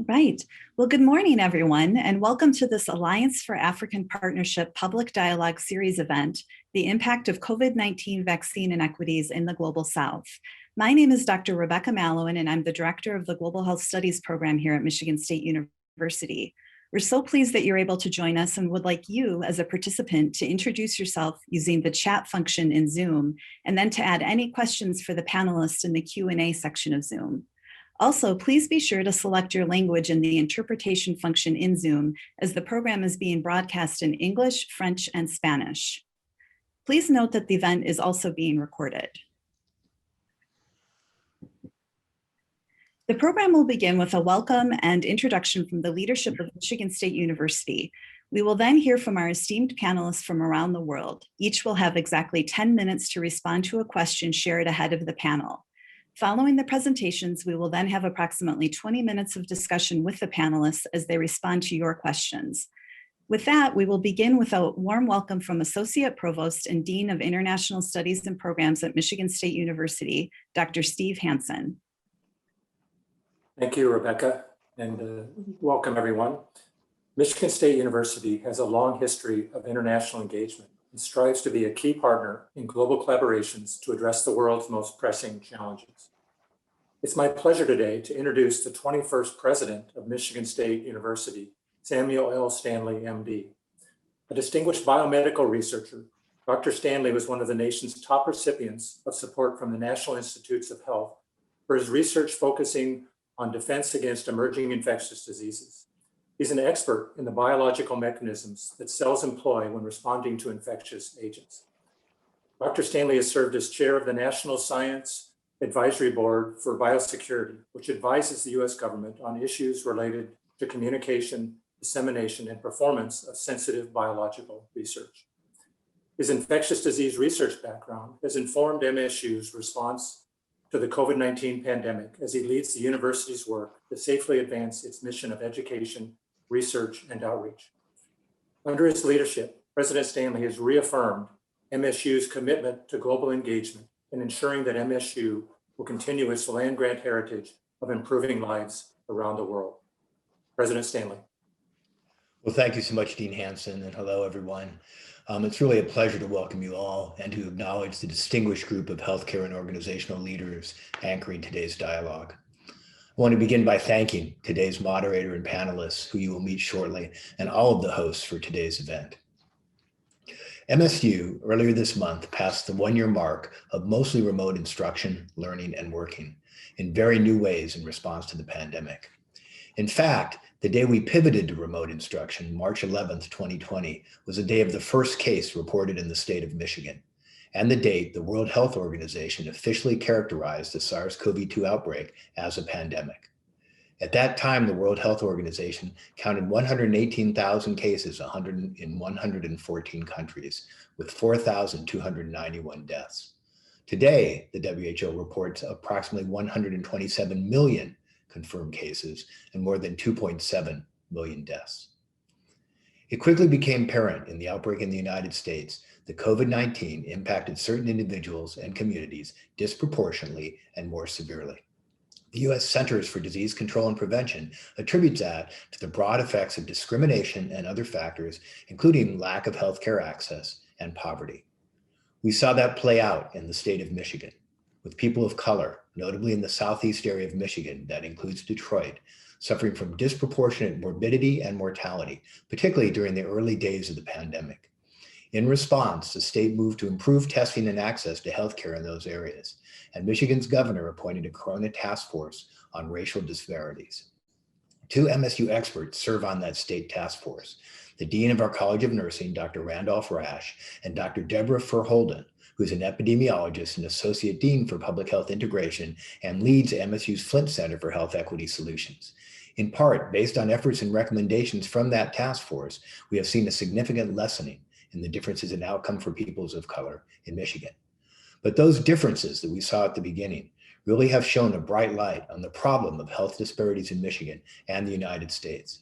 Right. Well, good morning, everyone, and welcome to this Alliance for African Partnership Public Dialogue Series event, The Impact of COVID-19 Vaccine Inequities in the Global South. My name is Dr. Rebecca Malouin, and I'm the Director of the Global Health Studies program here at Michigan State University. We're so pleased that you're able to join us and would like you as a participant to introduce yourself using the chat function in Zoom, and then to add any questions for the panelists in the Q&A section of Zoom. Also, please be sure to select your language in the interpretation function in Zoom, as the program is being broadcast in English, French, and Spanish. Please note that the event is also being recorded. The program will begin with a welcome and introduction from the leadership of Michigan State University. We will then hear from our esteemed panelists from around the world. Each will have exactly 10 minutes to respond to a question shared ahead of the panel. Following the presentations, we will then have approximately 20 minutes of discussion with the panelists as they respond to your questions. With that, we will begin with a warm welcome from Associate Provost and Dean of International Studies and Programs at Michigan State University, Dr. Steve Hanson. Thank you, Rebecca, and welcome everyone. Michigan State University has a long history of international engagement and strives to be a key partner in global collaborations to address the world's most pressing challenges. It's my pleasure today to introduce the 21st president of Michigan State University, Samuel L. Stanley, MD. A distinguished biomedical researcher, Dr. Stanley was one of the nation's top recipients of support from the National Institutes of Health for his research focusing on defense against emerging infectious diseases. He's an expert in the biological mechanisms that cells employ when responding to infectious agents. Dr. Stanley has served as chair of the National Science Advisory Board for Biosecurity, which advises the U.S. government on issues related to communication, dissemination, and performance of sensitive biological research. His infectious disease research background has informed MSU's response to the COVID-19 pandemic as he leads the university's work to safely advance its mission of education, research, and outreach. Under his leadership, President Stanley has reaffirmed MSU's commitment to global engagement in ensuring that MSU will continue its land-grant heritage of improving lives around the world. President Stanley. Well, thank you so much, Dean Hanson, and hello, everyone. It's really a pleasure to welcome you all and to acknowledge the distinguished group of healthcare and organizational leaders anchoring today's dialogue. I want to begin by thanking today's moderator and panelists, who you will meet shortly, and all of the hosts for today's event. MSU earlier this month passed the one-year mark of mostly remote instruction, learning, and working in very new ways in response to the pandemic. In fact, the day we pivoted to remote instruction, March 11th, 2020, was the day of the first case reported in the state of Michigan, and the date the World Health Organization officially characterized the SARS-CoV-2 outbreak as a pandemic. At that time, the World Health Organization counted 118,000 cases in 114 countries, with 4,291 deaths. Today, the WHO reports approximately 127 million confirmed cases and more than 2.7 million deaths. It quickly became apparent in the outbreak in the United States that COVID-19 impacted certain individuals and communities disproportionately and more severely. The U.S. Centers for Disease Control and Prevention attributes that to the broad effects of discrimination and other factors, including lack of healthcare access and poverty. We saw that play out in the state of Michigan, with people of color, notably in the southeast area of Michigan, that includes Detroit, suffering from disproportionate morbidity and mortality, particularly during the early days of the pandemic. In response, the state moved to improve testing and access to healthcare in those areas, and Michigan's governor appointed a Corona task force on racial disparities. Two MSU experts serve on that state task force, the Dean of our College of Nursing, Dr. Randolph Rash, and Dr. Deborah Verholden, who's an epidemiologist and Associate Dean for Public Health Integration and leads MSU's Flint Center for Health Equity Solutions. In part, based on efforts and recommendations from that task force, we have seen a significant lessening in the differences in outcome for peoples of color in Michigan. But those differences that we saw at the beginning really have shown a bright light on the problem of health disparities in Michigan and the United States.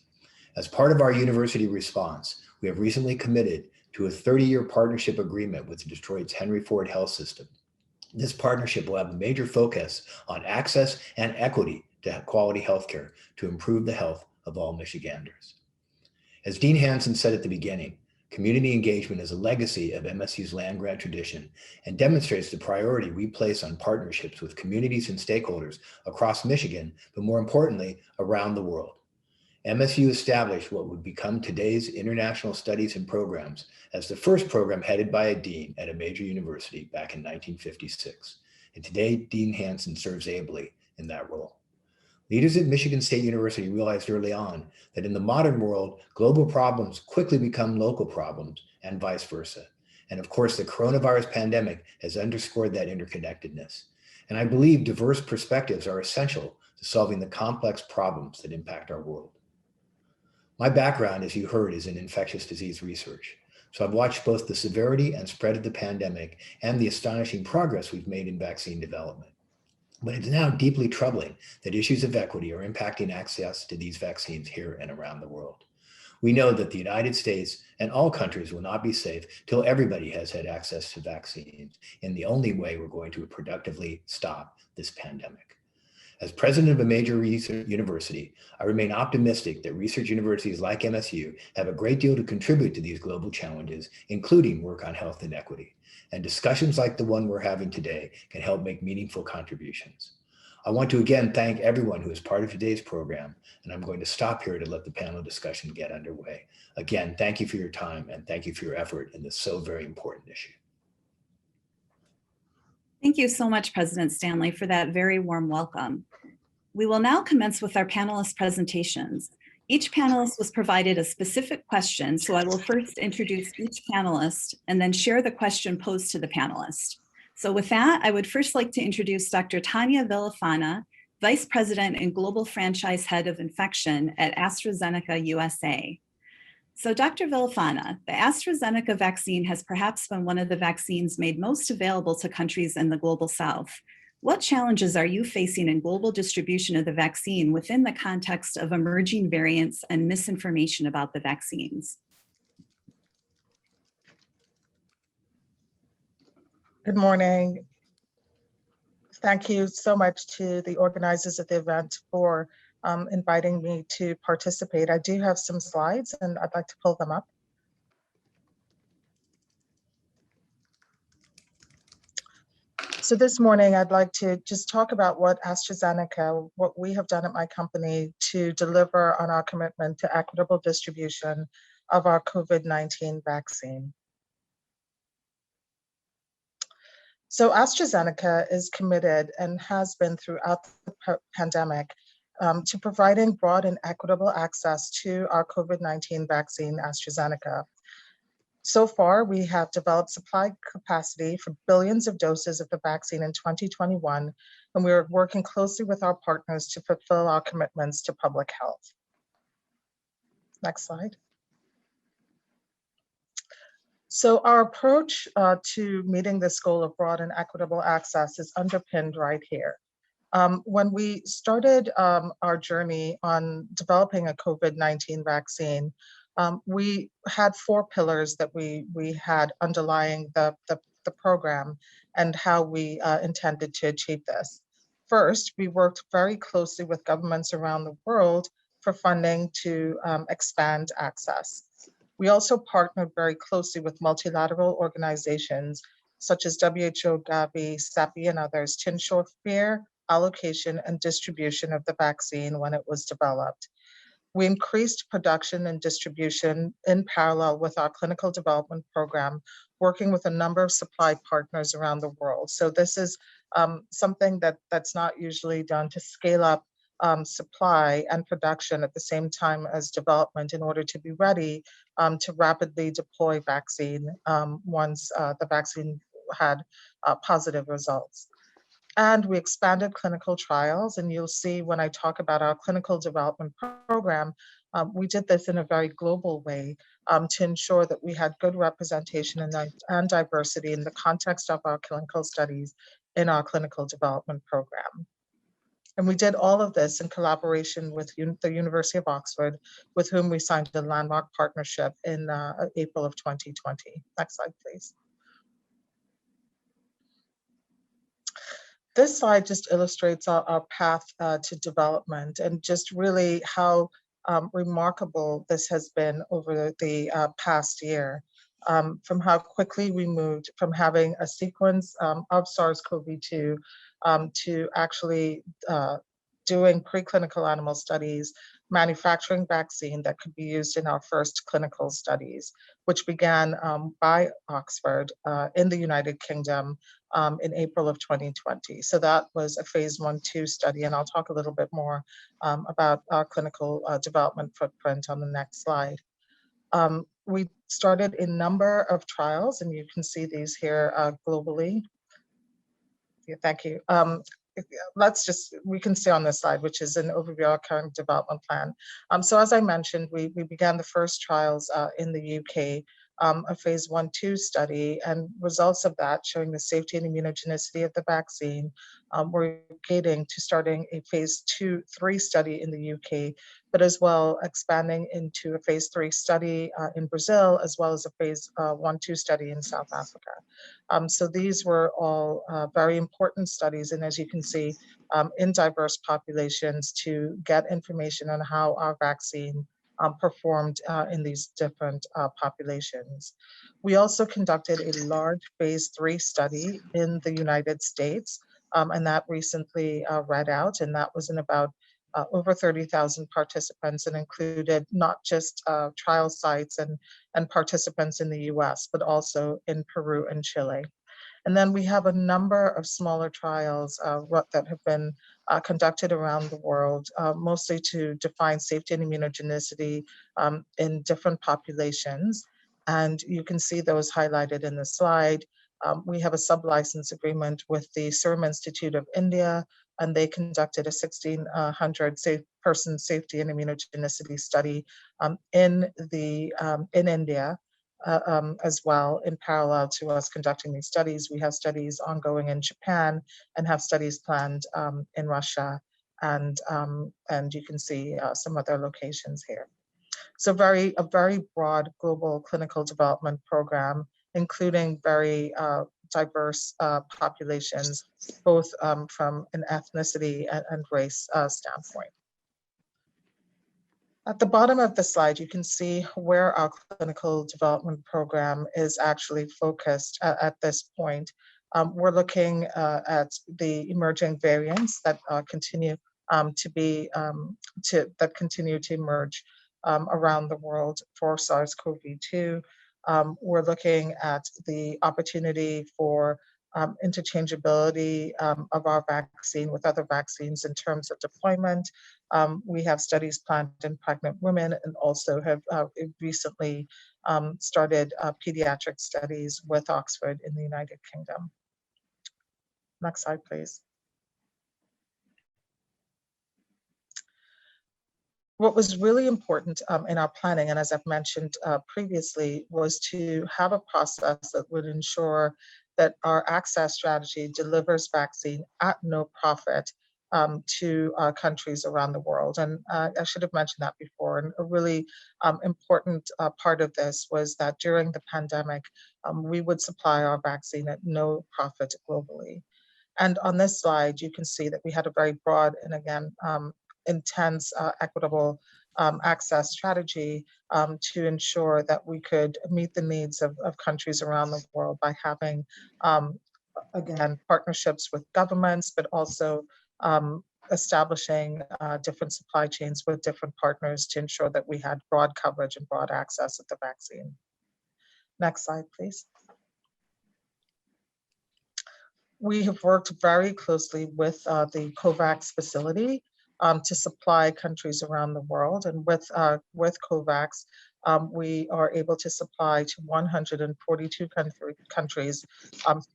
As part of our university response, we have recently committed to a 30-year partnership agreement with Detroit's Henry Ford Health System. This partnership will have a major focus on access and equity to quality healthcare to improve the health of all Michiganders. As Dean Hanson said at the beginning, community engagement is a legacy of MSU's land-grant tradition and demonstrates the priority we place on partnerships with communities and stakeholders across Michigan, but more importantly, around the world. MSU established what would become today's International Studies and Programs as the first program headed by a dean at a major university back in 1956. And today, Dean Hanson serves ably in that role. Leaders at Michigan State University realized early on that in the modern world, global problems quickly become local problems and vice versa. And of course, the coronavirus pandemic has underscored that interconnectedness. And I believe diverse perspectives are essential to solving the complex problems that impact our world. My background, as you heard, is in infectious disease research. So I've watched both the severity and spread of the pandemic and the astonishing progress we've made in vaccine development. But it's now deeply troubling that issues of equity are impacting access to these vaccines here and around the world. We know that the United States and all countries will not be safe till everybody has had access to vaccines, in the only way we're going to productively stop this pandemic. As president of a major research university, I remain optimistic that research universities like MSU have a great deal to contribute to these global challenges, including work on health inequity. And discussions like the one we're having today can help make meaningful contributions. I want to again thank everyone who is part of today's program, and I'm going to stop here to let the panel discussion get underway. Again, thank you for your time and thank you for your effort in this so very important issue. Thank you so much, President Stanley, for that very warm welcome. We will now commence with our panelist presentations. Each panelist was provided a specific question, so I will first introduce each panelist and then share the question posed to the panelist. So with that, I would first like to introduce Dr. Tonya Villafana, Vice President and Global Franchise Head of Infection at AstraZeneca USA. So Dr. Villafana, the AstraZeneca vaccine has perhaps been one of the vaccines made most available to countries in the global south. What challenges are you facing in global distribution of the vaccine within the context of emerging variants and misinformation about the vaccines? Good morning. Thank you so much to the organizers of the event for inviting me to participate. I do have some slides and I'd like to pull them up. So this morning, I'd like to just talk about what AstraZeneca, what we have done at my company to deliver on our commitment to equitable distribution of our COVID-19 vaccine. So AstraZeneca is committed and has been throughout the pandemic to providing broad and equitable access to our COVID-19 vaccine, AstraZeneca. So far, we have developed supply capacity for billions of doses of the vaccine in 2021, and we are working closely with our partners to fulfill our commitments to public health. Next slide. So our approach to meeting this goal of broad and equitable access is underpinned right here. When we started our journey on developing a COVID-19 vaccine, we had 4 pillars that we had underlying the program and how we intended to achieve this. First, we worked very closely with governments around the world for funding to expand access. We also partnered very closely with multilateral organizations such as WHO, Gavi, CEPI, and others to ensure fair allocation and distribution of the vaccine when it was developed. We increased production and distribution in parallel with our clinical development program, working with a number of supply partners around the world. So this is something that's not usually done, to scale up supply and production at the same time as development in order to be ready to rapidly deploy vaccine once the vaccine had positive results. And we expanded clinical trials, and you'll see when I talk about our clinical development program, we did this in a very global way to ensure that we had good representation and diversity in the context of our clinical studies in our clinical development program. And we did all of this in collaboration with the University of Oxford, with whom we signed a landmark partnership in April of 2020. Next slide, please. This slide just illustrates our path to development and just really how remarkable this has been over the past year. From how quickly we moved from having a sequence of SARS-CoV-2 to actually doing preclinical animal studies, manufacturing vaccine that could be used in our first clinical studies, which began by Oxford in the United Kingdom in April of 2020. So that was a phase 1/2 study, and I'll talk a little bit more about our clinical development footprint on the next slide. We started a number of trials, and you can see these here globally. Yeah, thank you. We can stay on this slide, which is an overview of our current development plan. So as I mentioned, we began the first trials in the UK, a phase 1/2 study, and results of that showing the safety and immunogenicity of the vaccine. We're gating to starting a phase 2/3 study in the UK, but as well expanding into a phase 3 study in Brazil, as well as a phase 1/2 study in South Africa. So these were all very important studies, and as you can see, in diverse populations to get information on how our vaccine performed in these different populations. We also conducted a large phase 3 study in the United States, and that recently read out, and that was in about over 30,000 participants and included not just trial sites and participants in the US, but also in Peru and Chile. And then we have a number of smaller trials that have been conducted around the world, mostly to define safety and immunogenicity in different populations. And you can see those highlighted in the slide. We have a sub-license agreement with the Serum Institute of India, and they conducted a 1,600 person safety and immunogenicity study in India. As well, in parallel to us conducting these studies, we have studies ongoing in Japan and have studies planned in Russia, and you can see some other locations here. So a very broad global clinical development program, including very diverse populations, both from an ethnicity and race standpoint. At the bottom of the slide, you can see where our clinical development program is actually focused at this point. We're looking at the emerging variants that continue to emerge around the world for SARS-CoV-2. We're looking at the opportunity for interchangeability of our vaccine with other vaccines in terms of deployment. We have studies planned in pregnant women and also have recently started pediatric studies with Oxford in the United Kingdom. Next slide, please. What was really important in our planning, and as I've mentioned previously, was to have a process that would ensure that our access strategy delivers vaccine at no profit to countries around the world. And I should have mentioned that before. And a really important part of this was that during the pandemic, we would supply our vaccine at no profit globally. And on this slide, you can see that we had a very broad and again, intense, equitable access strategy to ensure that we could meet the needs of countries around the world by having, again, partnerships with governments, but also establishing different supply chains with different partners to ensure that we had broad coverage and broad access of the vaccine. Next slide, please. We have worked very closely with the COVAX facility to supply countries around the world. And with COVAX, we are able to supply to 142 countries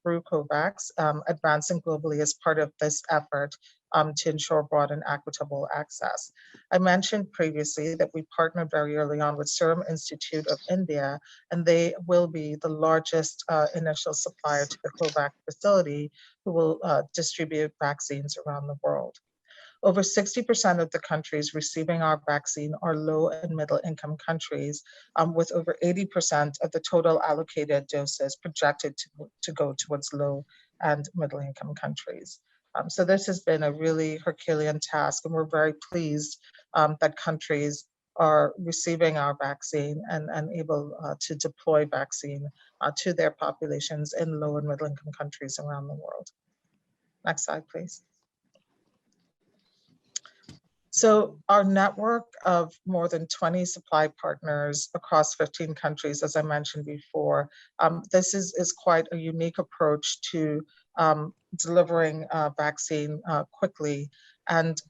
through COVAX, advancing globally as part of this effort to ensure broad and equitable access. I mentioned previously that we partnered very early on with Serum Institute of India, and they will be the largest initial supplier to the COVAX facility, who will distribute vaccines around the world. Over 60% of the countries receiving our vaccine are low and middle income countries, with over 80% of the total allocated doses projected to go towards low and middle income countries. So this has been a really Herculean task, and we're very pleased that countries are receiving our vaccine and able to deploy vaccine to their populations in low and middle income countries around the world. Next slide, please. So our network of more than 20 supply partners across 15 countries, as I mentioned before, this is quite a unique approach to delivering vaccine quickly. And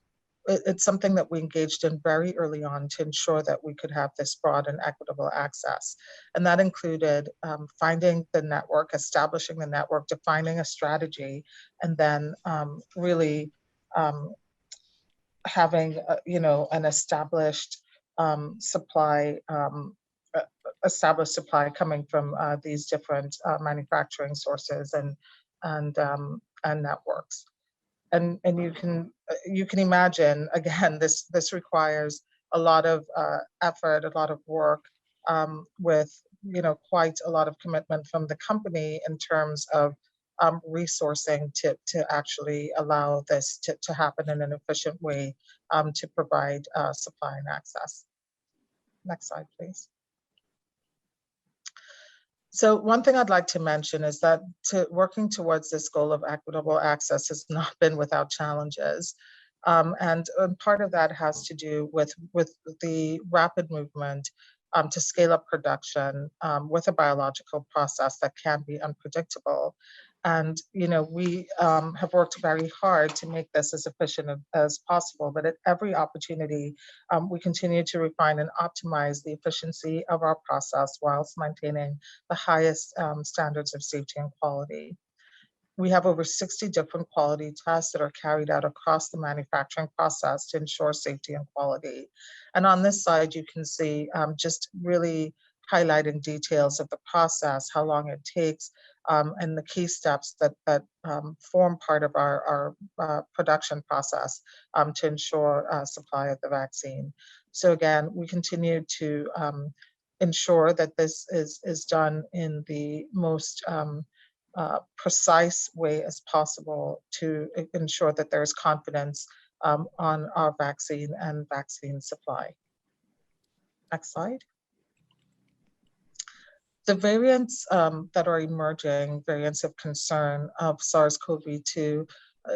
it's something that we engaged in very early on to ensure that we could have this broad and equitable access. And that included finding the network, establishing the network, defining a strategy, and then really having an established supply, established supply coming from these different manufacturing sources and networks. And you can imagine, again, this requires a lot of effort, a lot of work, with quite a lot of commitment from the company in terms of resourcing to actually allow this to happen in an efficient way, to provide supply and access. Next slide, please. So one thing I'd like to mention is that working towards this goal of equitable access has not been without challenges. And part of that has to do with the rapid movement to scale up production with a biological process that can be unpredictable. And we have worked very hard to make this as efficient as possible, but at every opportunity, we continue to refine and optimize the efficiency of our process whilst maintaining the highest standards of safety and quality. We have over 60 different quality tests that are carried out across the manufacturing process to ensure safety and quality. And on this slide, you can see just really highlighting details of the process, how long it takes, and the key steps that form part of our production process to ensure supply of the vaccine. So again, we continue to ensure that this is done in the most precise way as possible to ensure that there is confidence on our vaccine and vaccine supply. Next slide. The variants that are emerging, variants of concern of SARS-CoV-2,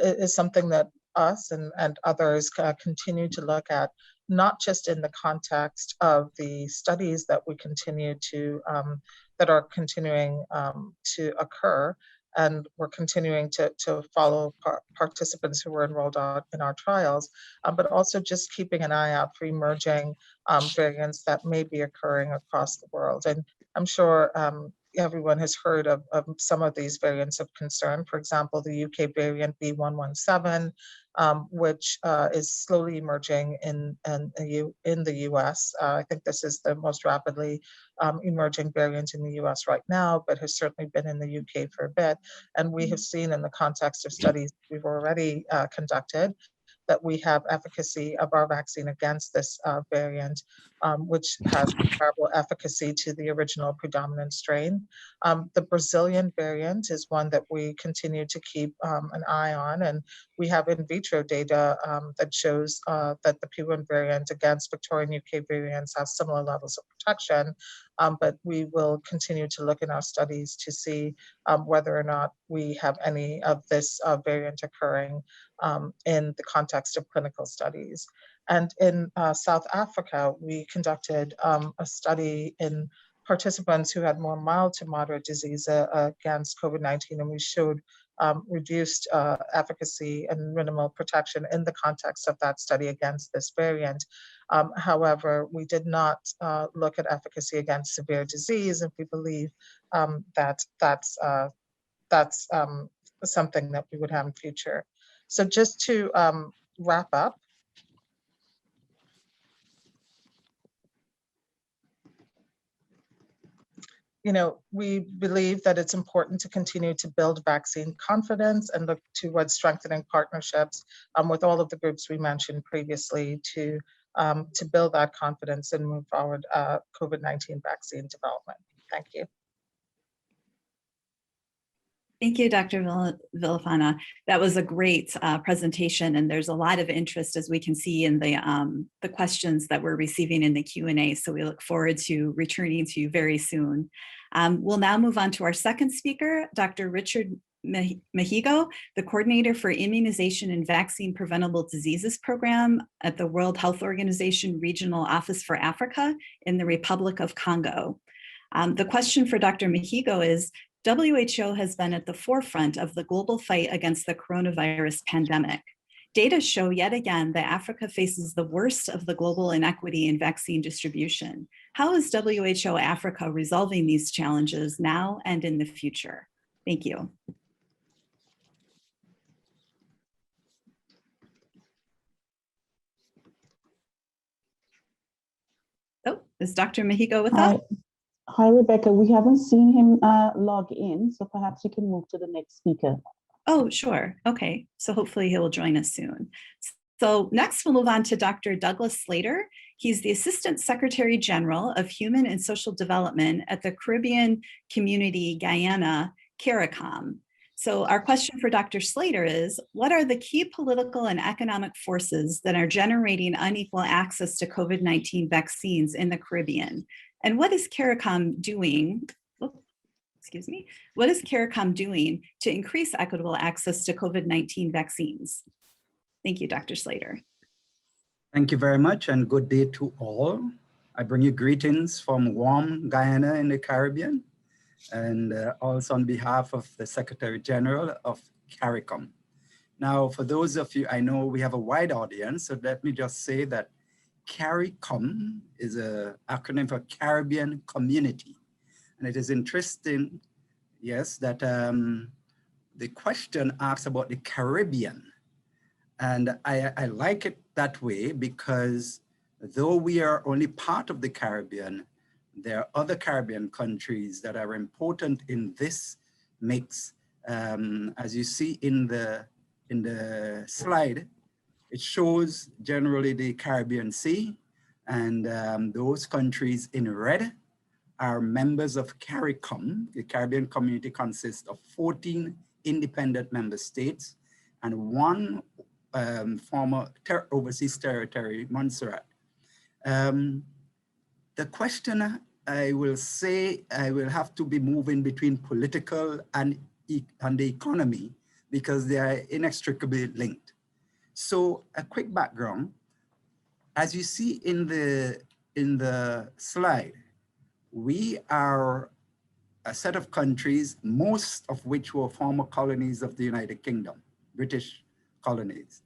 is something that us and others continue to look at, not just in the context of the studies that we continue to, that are continuing to occur, and we're continuing to follow participants who were enrolled in our trials, but also just keeping an eye out for emerging variants that may be occurring across the world. And I'm sure everyone has heard of some of these variants of concern. For example, the UK variant B117, which is slowly emerging in the US. I think this is the most rapidly emerging variant in the US right now, but has certainly been in the UK for a bit. And we have seen in the context of studies we've already conducted that we have efficacy of our vaccine against this variant, which has comparable efficacy to the original predominant strain. The Brazilian variant is one that we continue to keep an eye on, and we have in vitro data that shows that the P1 variant against Victorian UK variants has similar levels of protection, but we will continue to look in our studies to see whether or not we have any of this variant occurring in the context of clinical studies. And in South Africa, we conducted a study in participants who had more mild to moderate disease against COVID-19, and we showed reduced efficacy and minimal protection in the context of that study against this variant. However, we did not look at efficacy against severe disease, and we believe that that's something that we would have in future. So just to wrap up, we believe that it's important to continue to build vaccine confidence and look towards strengthening partnerships with all of the groups we mentioned previously to build that confidence and move forward COVID-19 vaccine development. Thank you. Thank you, Dr. Villafana. That was a great presentation, and there's a lot of interest, as we can see in the questions that we're receiving in the Q&A. So we look forward to returning to you very soon. We'll now move on to our second speaker, Dr. Richard Mihigo, the coordinator for Immunization and Vaccine-Preventable Diseases Program at the World Health Organization Regional Office for Africa in the Republic of Congo. The question for Dr. Mihigo is, WHO has been at the forefront of the global fight against the coronavirus pandemic. Data show yet again that Africa faces the worst of the global inequity in vaccine distribution. How is WHO Africa resolving these challenges now and in the future? Thank you. Oh, is Dr. Mihigo with us? Hi, Rebecca. We haven't seen him log in, so perhaps you can move to the next speaker. Oh, sure. Okay. So hopefully he will join us soon. So next we'll move on to Dr. Douglas Slater. He's the Assistant Secretary General of Human and Social Development at the Caribbean Community Guyana, CARICOM. So our question for Dr. Slater is, what are the key political and economic forces that are generating unequal access to COVID-19 vaccines in the Caribbean? And what is CARICOM doing? What is CARICOM doing to increase equitable access to COVID-19 vaccines? Thank you, Dr. Slater. Thank you very much, and good day to all. I bring you greetings from warm Guyana in the Caribbean, and also on behalf of the Secretary General of CARICOM. Now, for those of you, I know we have a wide audience, so let me just say that CARICOM is an acronym for Caribbean Community. And it is interesting, yes, that the question asks about the Caribbean. And I like it that way because though we are only part of the Caribbean, there are other Caribbean countries that are important in this mix. As you see in the slide, it shows generally the Caribbean Sea, and those countries in red are members of CARICOM. The Caribbean community consists of 14 independent member states and one former overseas territory, Montserrat. The question, I will say, I will have to be moving between political and the economy because they are inextricably linked. So a quick background, as you see in the slide, we are a set of countries, most of which were former colonies of the United Kingdom, British colonies.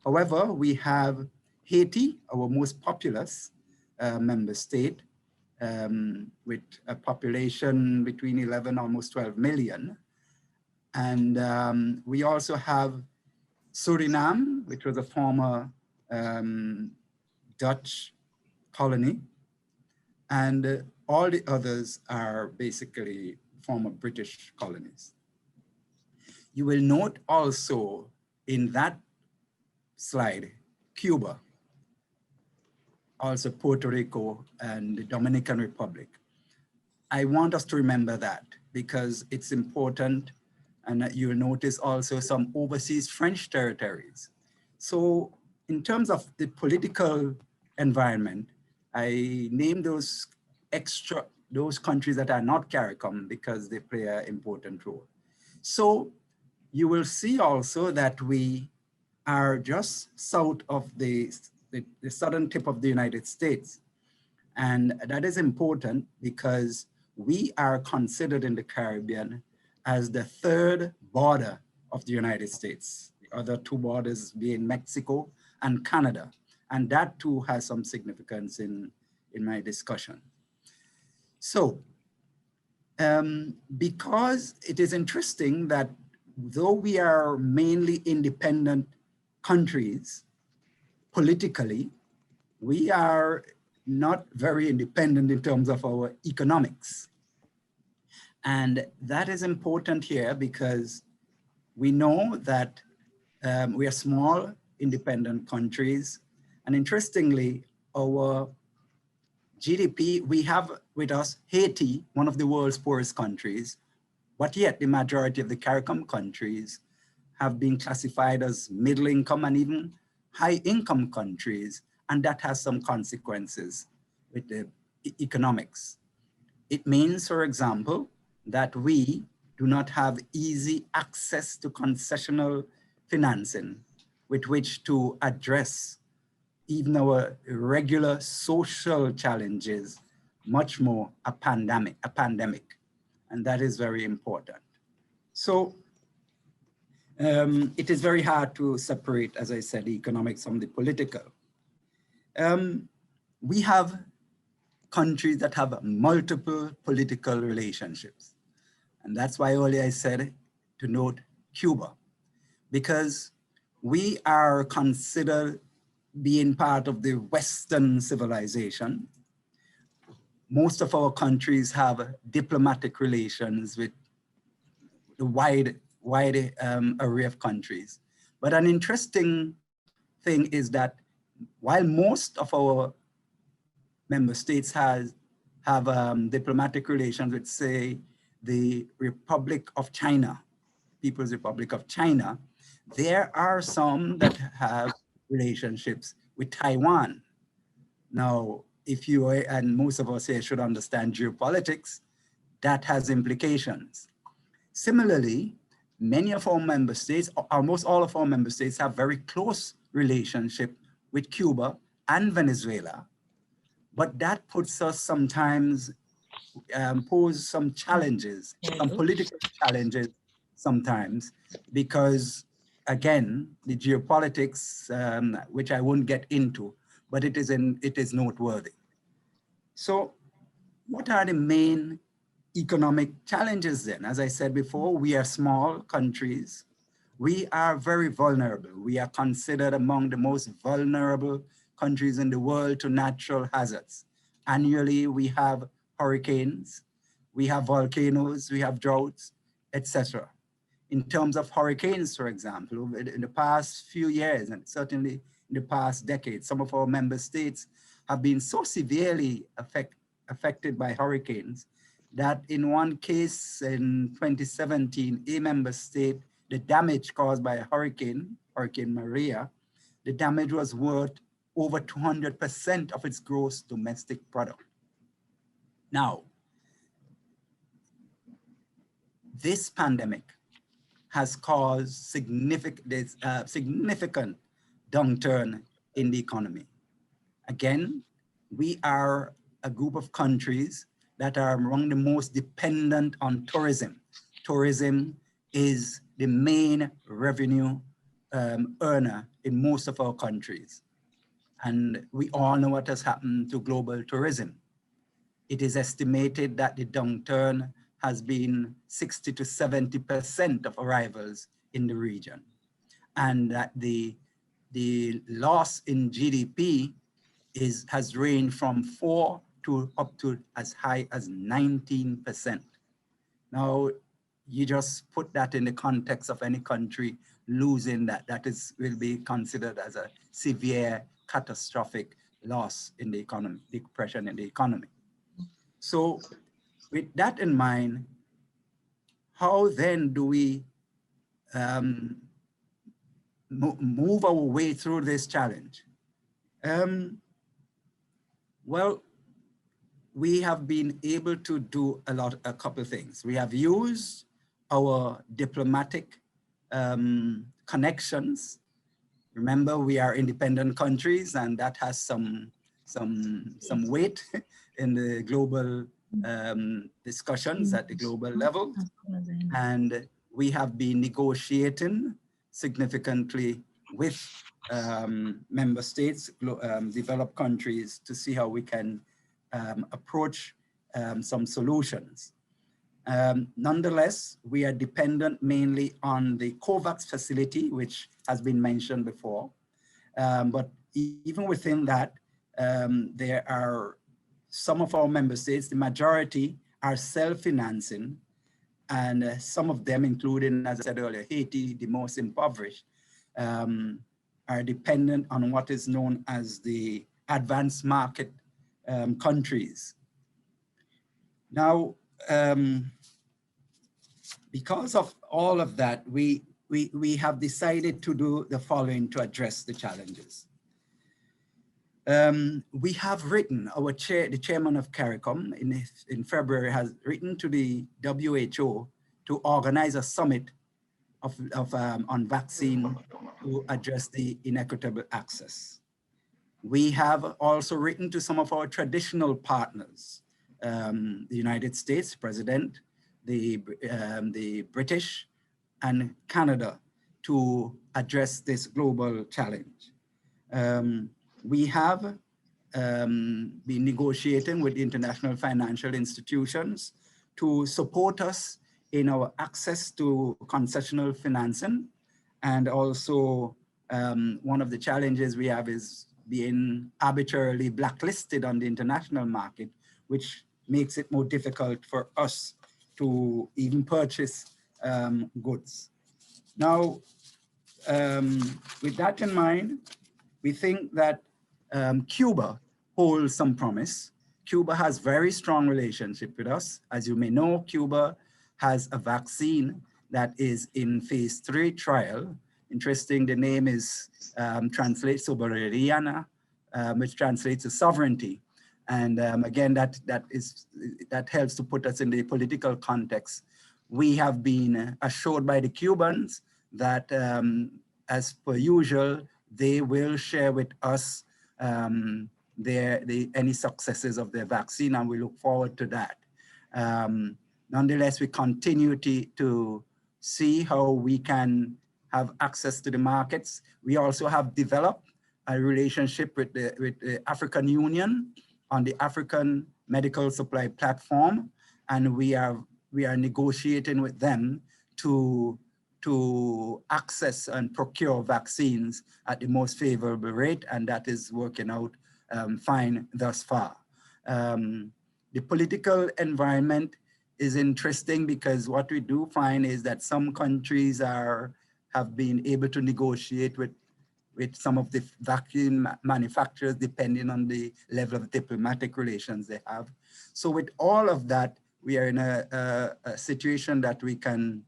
However, we have Haiti, our most populous member state, with a population between 11, almost 12 million. And we also have Suriname, which was a former Dutch colony, and all the others are basically former British colonies. You will note also in that slide, Cuba, also Puerto Rico and the Dominican Republic. I want us to remember that because it's important. And you'll notice also some overseas French territories. So in terms of the political environment, I name those countries that are not CARICOM because they play an important role. So you will see also that we are just south of the southern tip of the United States. And that is important because we are considered in the Caribbean as the third border of the United States. The other two borders being Mexico and Canada. And that too has some significance in my discussion. So, because it is interesting that though we are mainly independent countries, politically, we are not very independent in terms of our economics. And that is important here because we know that we are small, independent countries. And interestingly, our GDP, we have with us Haiti, one of the world's poorest countries, But yet the majority of the CARICOM countries have been classified as middle income and even high income countries, and that has some consequences with the economics. It means, for example, that we do not have easy access to concessional financing with which to address even our regular social challenges, much more a pandemic. And that is very important. So it is very hard to separate, as I said, the economics from the political. We have countries that have multiple political relationships. And that's why earlier I said to note Cuba, because we are considered being part of the Western civilization. Most of our countries have diplomatic relations with the wide array of countries. But an interesting thing is that while most of our member states have diplomatic relations with, say, the Republic of China, People's Republic of China, there are some that have relationships with Taiwan. Now, if you, and most of us here should understand geopolitics, that has implications. Similarly, many of our member states, almost all of our member states, have very close relationship with Cuba and Venezuela, but that puts us sometimes, pose some challenges, some political challenges sometimes, because again, the geopolitics, which I won't get into, but it is noteworthy. So what are the main economic challenges then? As I said before, we are small countries. We are very vulnerable. We are considered among the most vulnerable countries in the world to natural hazards. Annually, we have hurricanes, we have volcanoes, we have droughts, etc. In terms of hurricanes, for example, in the past few years, and certainly in the past decade, some of our member states have been so severely affected by hurricanes that in one case in 2017, a member state, the damage caused by a Hurricane Maria, the damage was worth over 200% of its gross domestic product. Now, this pandemic has caused significant downturn in the economy. Again, we are a group of countries that are among the most dependent on tourism. Tourism is the main revenue earner in most of our countries. And we all know what has happened to global tourism. It is estimated that the downturn has been 60 to 70% of arrivals in the region. And that the loss in GDP has ranged from 4 to up to as high as 19%. Now, you just put that in the context of any country losing that, will be considered as a severe catastrophic loss in the economy, depression in the economy. So with that in mind, how then do we move our way through this challenge? Well, we have been able to do a couple of things. We have used our diplomatic connections. Remember, we are independent countries, and that has some weight in the global discussions at the global level. And we have been negotiating significantly with member states, developed countries, to see how we can approach some solutions. Nonetheless, we are dependent mainly on the COVAX facility, which has been mentioned before. But even within that, there are some of our member states, the majority are self-financing, and some of them, including, as I said earlier, Haiti, the most impoverished, are dependent on what is known as the advanced market countries. Now, because of all of that, we have decided to do the following to address the challenges. We have written, the chairman of CARICOM in February has written to the WHO to organize a summit on vaccine to address the inequitable access. We have also written to some of our traditional partners, the United States President, the British, and Canada to address this global challenge. We have been negotiating with international financial institutions to support us in our access to concessional financing. And also one of the challenges we have is being arbitrarily blacklisted on the international market, which makes it more difficult for us to even purchase goods. Now, with that in mind, we think that Cuba holds some promise. Cuba has very strong relationship with us. As you may know, Cuba has a vaccine that is in phase 3 trial. Interesting, the name is translates Soberania, which translates to sovereignty. And again, that helps to put us in the political context. We have been assured by the Cubans that, as per usual, they will share with us any successes of their vaccine, and we look forward to that. Nonetheless, we continue to see how we can have access to the markets. We also have developed a relationship with the African Union on the African Medical Supply Platform, and we are negotiating with them to access and procure vaccines at the most favorable rate, and that is working out fine thus far. The political environment is interesting because what we do find is that some countries have been able to negotiate with some of the vaccine manufacturers depending on the level of diplomatic relations they have. So with all of that, we are in a situation that we can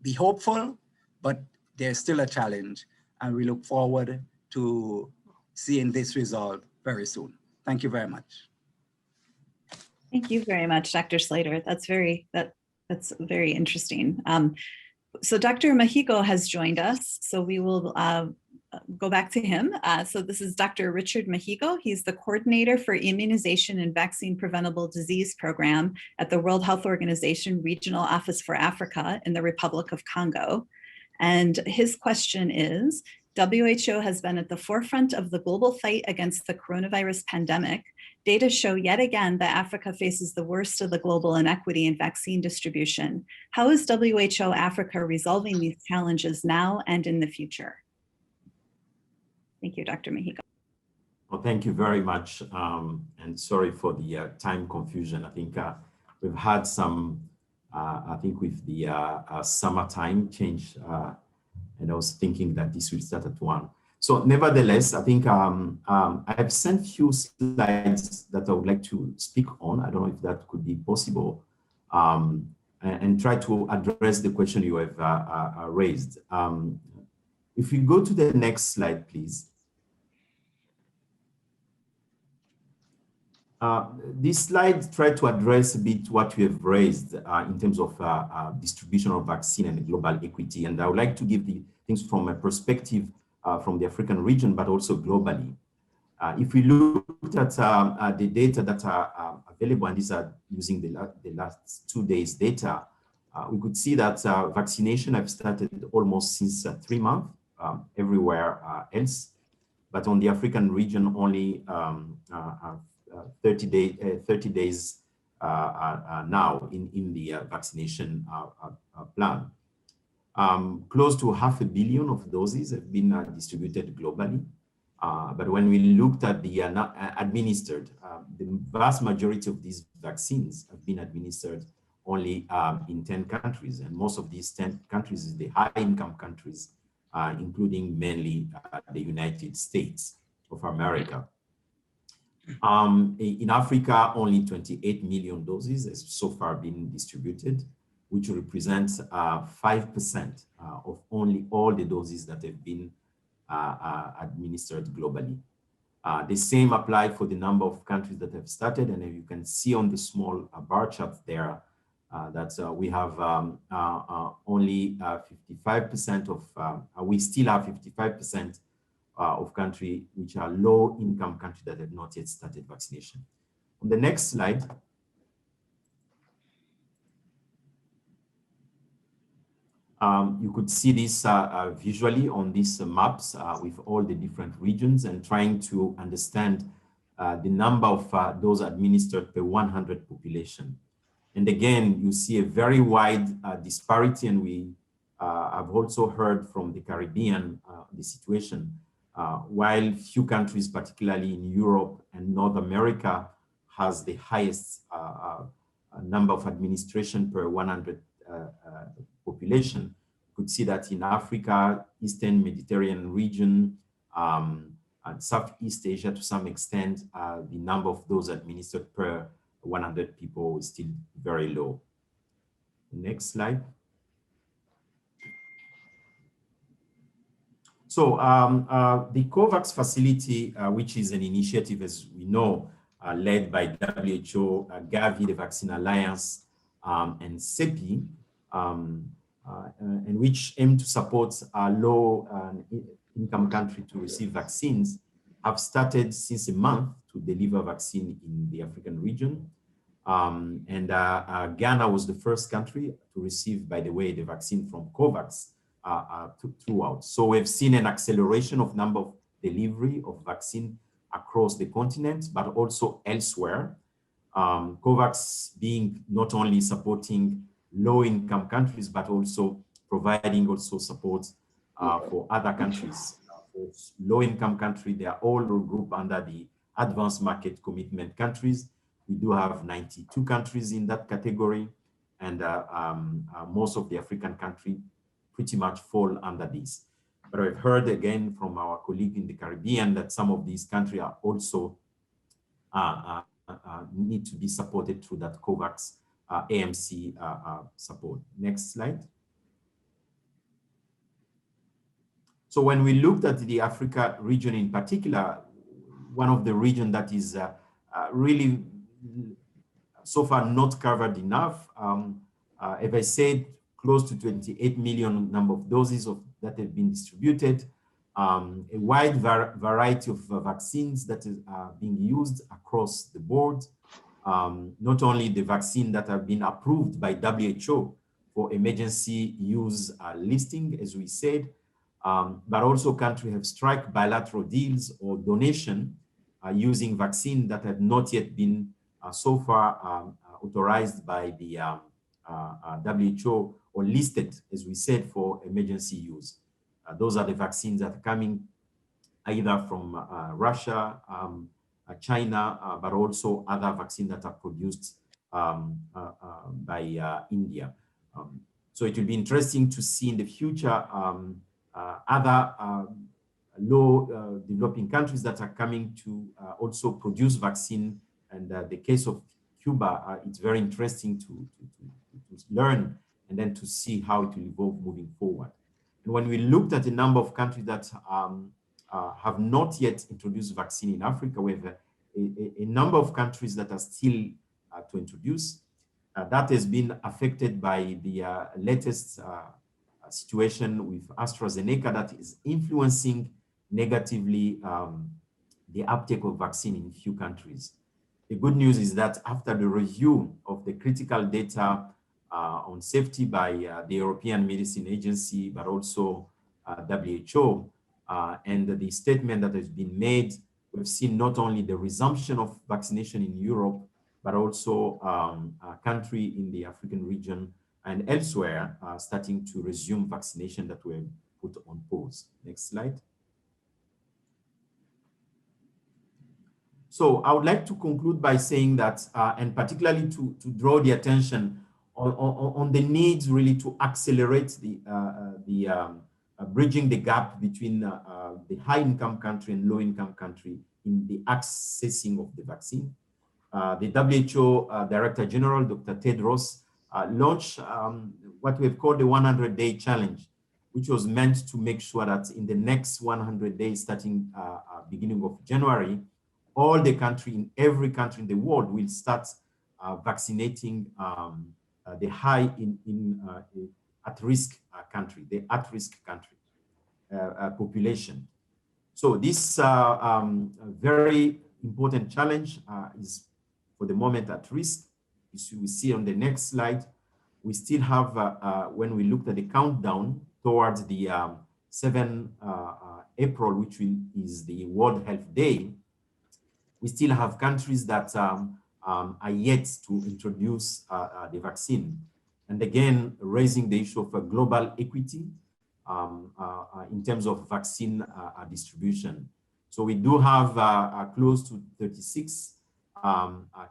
be hopeful, but there's still a challenge, and we look forward to seeing this resolved very soon. Thank you very much. Thank you very much, Dr. Slater. That's very interesting. So Dr. Mihigo has joined us, so we will go back to him. So this is Dr. Richard Mihigo. He's the coordinator for Immunization and Vaccine-Preventable Disease Program at the World Health Organization Regional Office for Africa in the Republic of Congo. And his question is, WHO has been at the forefront of the global fight against the coronavirus pandemic. Data show yet again that Africa faces the worst of the global inequity in vaccine distribution. How is WHO Africa resolving these challenges now and in the future? Thank you, Dr. Mihigo. Well, thank you very much. And sorry for the time confusion. I think we've had some, I think with the summertime change, and I was thinking that this will start at 1. So nevertheless, I think I have sent few slides that I would like to speak on. I don't know if that could be possible, and try to address the question you have raised. If we go to the next slide, please. This slide tried to address a bit what we have raised in terms of distribution of vaccine and global equity. And I would like to give the things from a perspective from the African region, but also globally. If we looked at the data that are available, and these are using the last 2 days data, we could see that vaccination have started almost since 3 months everywhere else. But on the African region, only 30 days now in the vaccination plan. Close to 500 million of doses have been distributed globally. But when we looked at the administered, the vast majority of these vaccines have been administered only in 10 countries. And most of these 10 countries is the high-income countries, including mainly the United States of America. In Africa, only 28 million doses has so far been distributed, which represents 5% of only all the doses that have been administered globally. The same apply for the number of countries that have started, and you can see on the small bar chart there that we have only 55% of, we still have 55% of countries which are low-income countries that have not yet started vaccination. On the next slide, you could see this visually on these maps with all the different regions and trying to understand the number of doses administered per 100 population. And again, you see a very wide disparity, and we have also heard from the Caribbean the situation. While few countries, particularly in Europe and North America, has the highest number of administration per 100 population. You could see that in Africa, Eastern Mediterranean region, and Southeast Asia to some extent, the number of those administered per 100 people is still very low. Next slide. So the COVAX facility, which is an initiative, as we know, led by WHO, Gavi, the Vaccine Alliance, and CEPI, and which aim to support low-income countries to receive vaccines, have started since a month to deliver vaccine in the African region. Ghana was the first country to receive, by the way, the vaccine from COVAX throughout. So we've seen an acceleration of number of delivery of vaccine across the continent, but also elsewhere. COVAX being not only supporting low-income countries, but also providing also support for other countries. For low-income countries, they are all grouped under the advanced market commitment countries. We do have 92 countries in that category, and most of the African countries pretty much fall under this. But I've heard again from our colleague in the Caribbean that some of these countries are also need to be supported through that COVAX AMC support. Next slide. So when we looked at the Africa region in particular, one of the regions that is really so far not covered enough, as I said, close to 28 million number of doses that have been distributed, a wide variety of vaccines that are being used across the board. Not only the vaccine that have been approved by WHO for emergency use listing, as we said, but also countries have struck bilateral deals or donation using vaccine that have not yet been so far authorized by the WHO or listed, as we said, for emergency use. Those are the vaccines that are coming either from Russia, China, but also other vaccines that are produced by India. So it will be interesting to see in the future other low developing countries that are coming to also produce vaccine. And the case of Cuba, it's very interesting to learn and then to see how it will evolve moving forward. And when we looked at the number of countries that have not yet introduced vaccine in Africa, we have a number of countries that are still to introduce. That has been affected by the latest situation with AstraZeneca that is influencing negatively the uptake of vaccine in few countries. The good news is that after the review of the critical data on safety by the European Medicine Agency, but also WHO, and the statement that has been made, we've seen not only the resumption of vaccination in Europe, but also a country in the African region and elsewhere starting to resume vaccination that were put on pause. Next slide. So I would like to conclude by saying that, and particularly to draw the attention on the needs really to accelerate bridging the gap between the high-income country and low-income country in the accessing of the vaccine. The WHO Director General, Dr. Tedros, launched what we've called the 100-day challenge, which was meant to make sure that in the next 100 days, starting beginning of January, all the country, in every country in the world, will start vaccinating the high at-risk country, the at-risk country population. So this very important challenge is for the moment at risk. As we see on the next slide, we still have, when we looked at the countdown towards the 7 April, which is the World Health Day, we still have countries that are yet to introduce the vaccine. And again, raising the issue of a global equity in terms of vaccine distribution. So we do have close to 36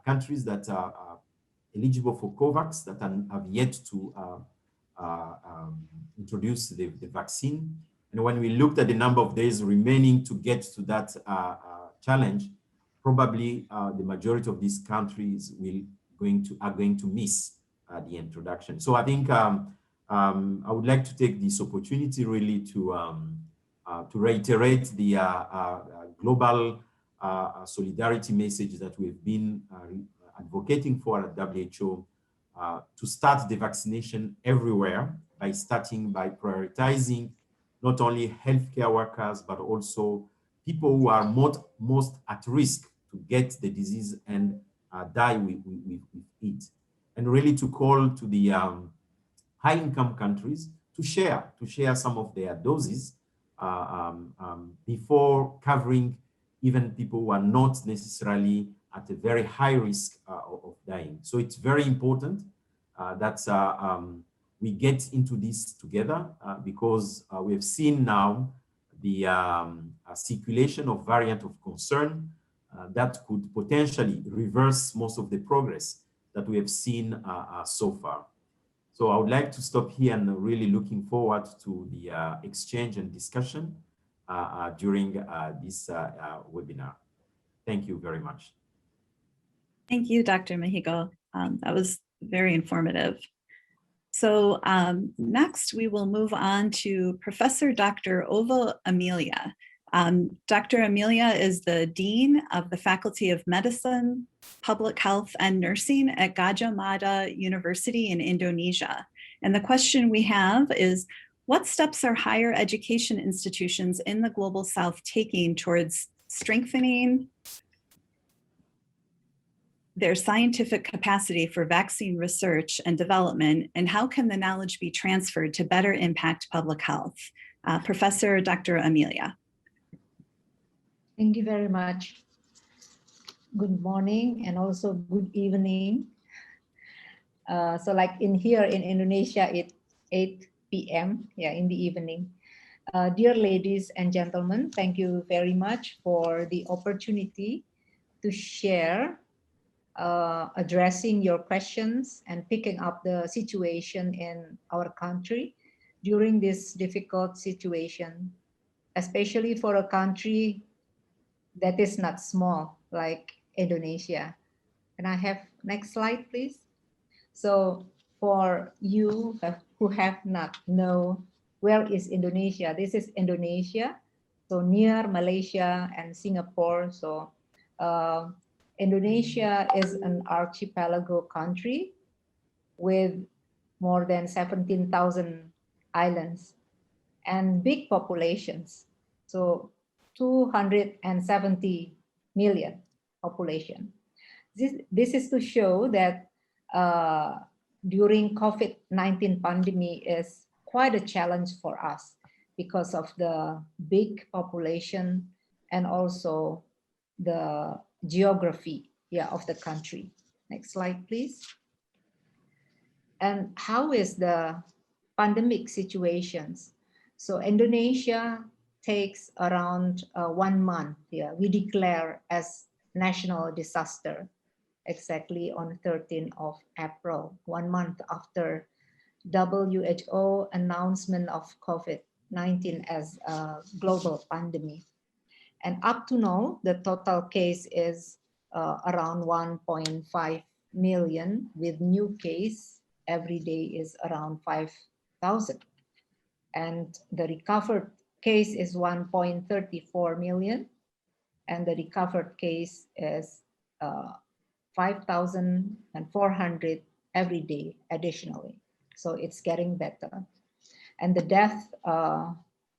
countries that are eligible for COVAX that have yet to introduce the vaccine. And when we looked at the number of days remaining to get to that challenge, probably the majority of these countries are going to miss the introduction. So I think I would like to take this opportunity really to reiterate the global solidarity message that we've been advocating for at WHO, to start the vaccination everywhere by prioritizing not only healthcare workers, but also people who are most at risk to get the disease and die with it. And really to call to the high-income countries to share some of their doses before covering even people who are not necessarily at a very high risk of dying. So it's very important that we get into this together because we have seen now the circulation of variant of concern that could potentially reverse most of the progress that we have seen so far. So I would like to stop here and really looking forward to the exchange and discussion during this webinar. Thank you very much. Thank you, Dr. Mihigo. That was very informative. So next we will move on to Professor Dr. Emilia. Dr. Emilia is the Dean of the Faculty of Medicine, Public Health and Nursing at Gadjah Mada University in Indonesia. And the question we have is, what steps are higher education institutions in the Global South taking towards strengthening their scientific capacity for vaccine research and development, and how can the knowledge be transferred to better impact public health? Professor Dr. Emilia. Thank you very much. Good morning and also good evening. So like here in Indonesia, it's 8 p.m. in the evening. Dear ladies and gentlemen, thank you very much for the opportunity to share addressing your questions and picking up the situation in our country during this difficult situation, especially for a country that is not small like Indonesia. Can I have next slide, please? So for you who have not know where is Indonesia, this is Indonesia, so near Malaysia and Singapore. So Indonesia is an archipelago country with more than 17,000 islands and big populations. So 270 million population. This is to show that during COVID-19 pandemic is quite a challenge for us because of the big population and also the geography of the country. Next slide, please. And how is the pandemic situations? So Indonesia takes around 1 month. We declare as national disaster exactly on 13th of April, 1 month after WHO announcement of COVID-19 as a global pandemic. And up to now, the total case is around 1.5 million with new case every day is around 5,000. And the recovered case is 1.34 million. And the recovered case is 5,400 every day additionally. So it's getting better. And the death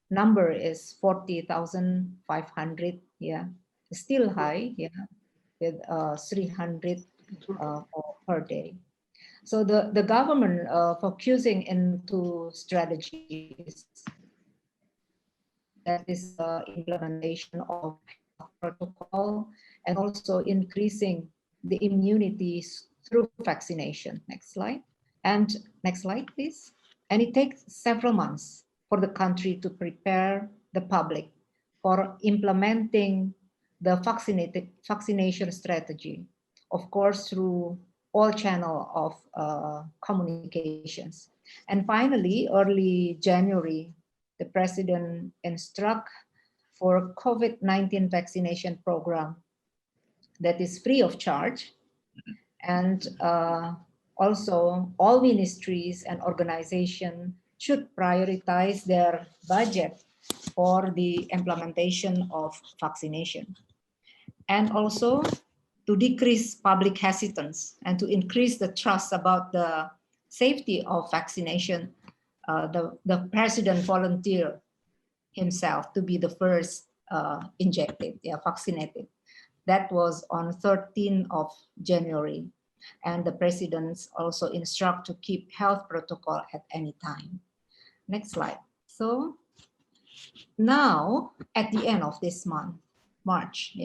number is 40,500, yeah, still high, yeah, with 300 per day. So the government focusing into strategies, that is implementation of protocol and also increasing the immunities through vaccination. Next slide. And next slide, please. And it takes several months for the country to prepare the public for implementing the vaccination strategy, of course, through all channel of communications. And finally, early January, the president instruct for COVID-19 vaccination program that is free of charge. And also all ministries and organizations should prioritize their budget for the implementation of vaccination. And also to decrease public hesitance and to increase the trust about the safety of vaccination, the president volunteered himself to be the first injected, vaccinated. That was on 13th of January. And the presidents also instruct to keep health protocol at any time. Next slide. So now at the end of this month, March,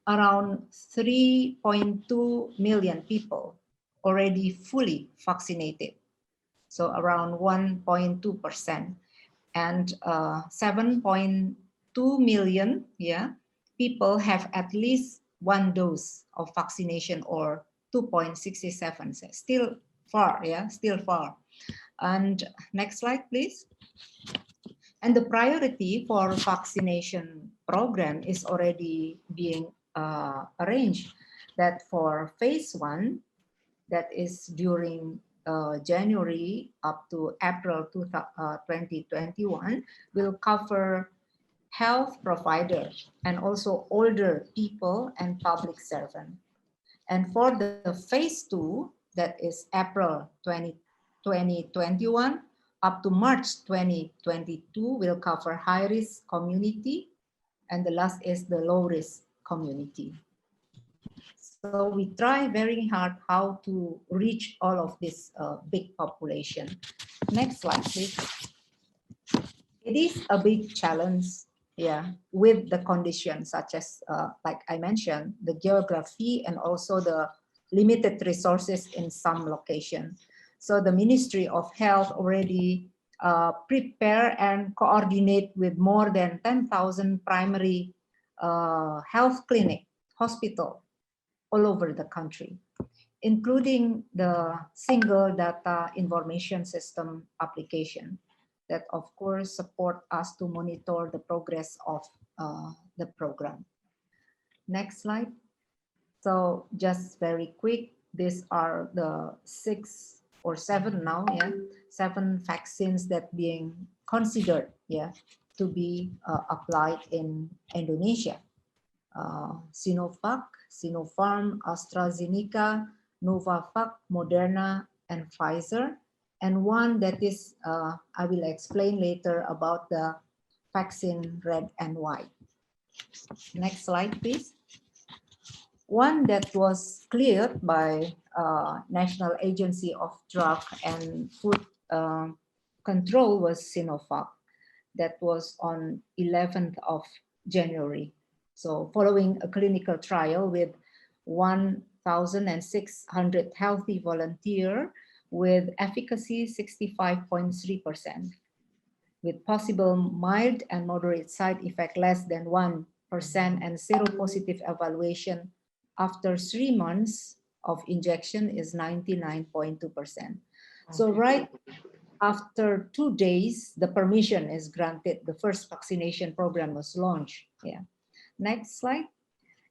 around 3.2 million people already fully vaccinated. So around 1.2%, and 7.2 million people have at least one dose of vaccination, or 2.67. Still far, still far. And next slide, please. And the priority for vaccination program is already being arranged, that for phase 1, that is during January up to April 2021, will cover health providers and also older people and public servants. And for the phase 2, that is April 2021 up to March 2022, will cover high-risk community, and the last is the low-risk community. So we try very hard how to reach all of this big population. Next slide, please. It is a big challenge, with the conditions such as, like I mentioned, the geography and also the limited resources in some location. So the Ministry of Health already prepare and coordinate with more than 10,000 primary health clinic, hospital, all over the country, including the single data information system application that of course support us to monitor the progress of the program. Next slide. So just very quick, these are the 6 or 7 now, 7 vaccines that being considered, to be applied in Indonesia. Sinovac, Sinopharm, AstraZeneca, Novavax, Moderna, and Pfizer. And one that is, I will explain later about the vaccine red and white. Next slide, please. One that was cleared by National Agency of Drug and Food Control was Sinovac. That was on 11th of January. So following a clinical trial with 1,600 healthy volunteers with efficacy 65.3%, with possible mild and moderate side effect less than 1% and seropositive evaluation after 3 months of injection is 99.2%. So right after 2 days, the permission is granted. The first vaccination program was launched. Next slide.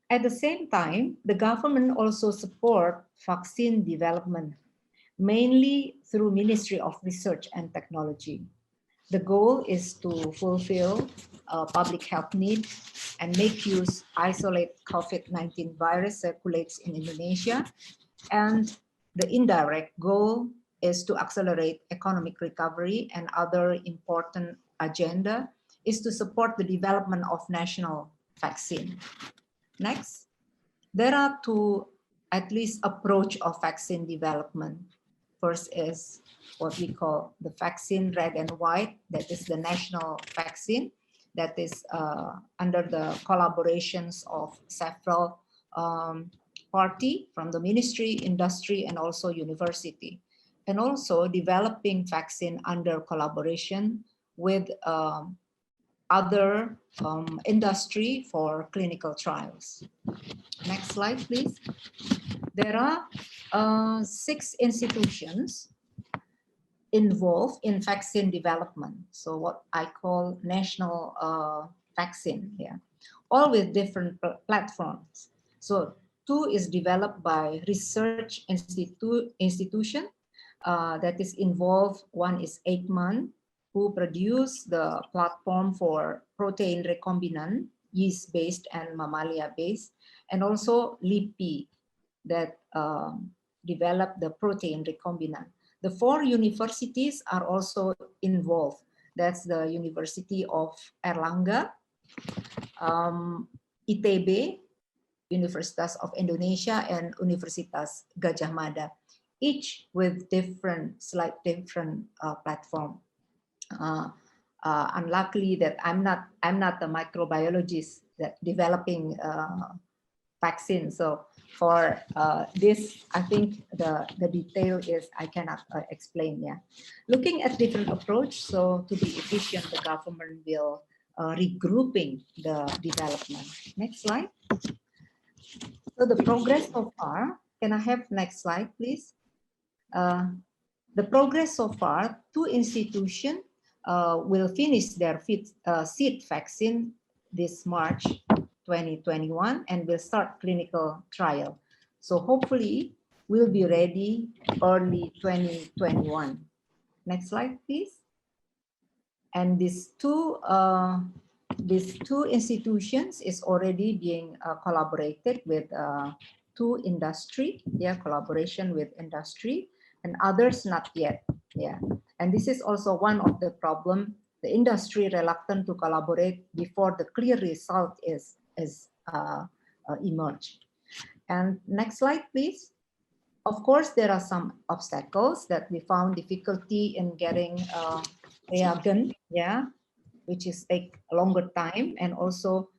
At the same time, the government also support vaccine development mainly through Ministry of Research and Technology. The goal is to fulfill public health needs and make use isolate COVID-19 virus circulates in Indonesia. And the indirect goal is to accelerate economic recovery, and other important agenda is to support the development of national vaccine. Next, there are two at least approach of vaccine development. First is what we call the vaccine red and white, that is the national vaccine that is under the collaborations of several parties from the ministry, industry, and also university. And also developing vaccine under collaboration with other industry for clinical trials. Next slide, please. There are 6 institutions involved in vaccine development. So what I call national vaccine here, all with different platforms. So 2 is developed by research institution that is involved. One is 8-month, who produce the platform for protein recombinant, yeast-based and mammalia-based, and also LIPI that develop the protein recombinant. The 4 universities are also involved. That's the University of Erlangga, ITB, Universitas of Indonesia, and Universitas Gadjah Mada, each with slight different platform. Unluckily that I'm not a microbiologist that developing vaccine. So for this, I think the detail is I cannot explain. Yeah, looking at different approach. So to be efficient, the government will regrouping the development. Next slide. So the progress so far. Can I have next slide, please? The progress so far, 2 institutions will finish their seed vaccine this March 2021 and will start clinical trial. So hopefully we'll be ready early 2021. Next slide, please. And these two institutions is already being collaborated with 2 industry, collaboration with industry, and others not yet. And this is also one of the problem, the industry reluctant to collaborate before the clear result is emerged. And next slide, please. Of course, there are some obstacles that we found difficulty in getting reagent, which is take a longer time, and also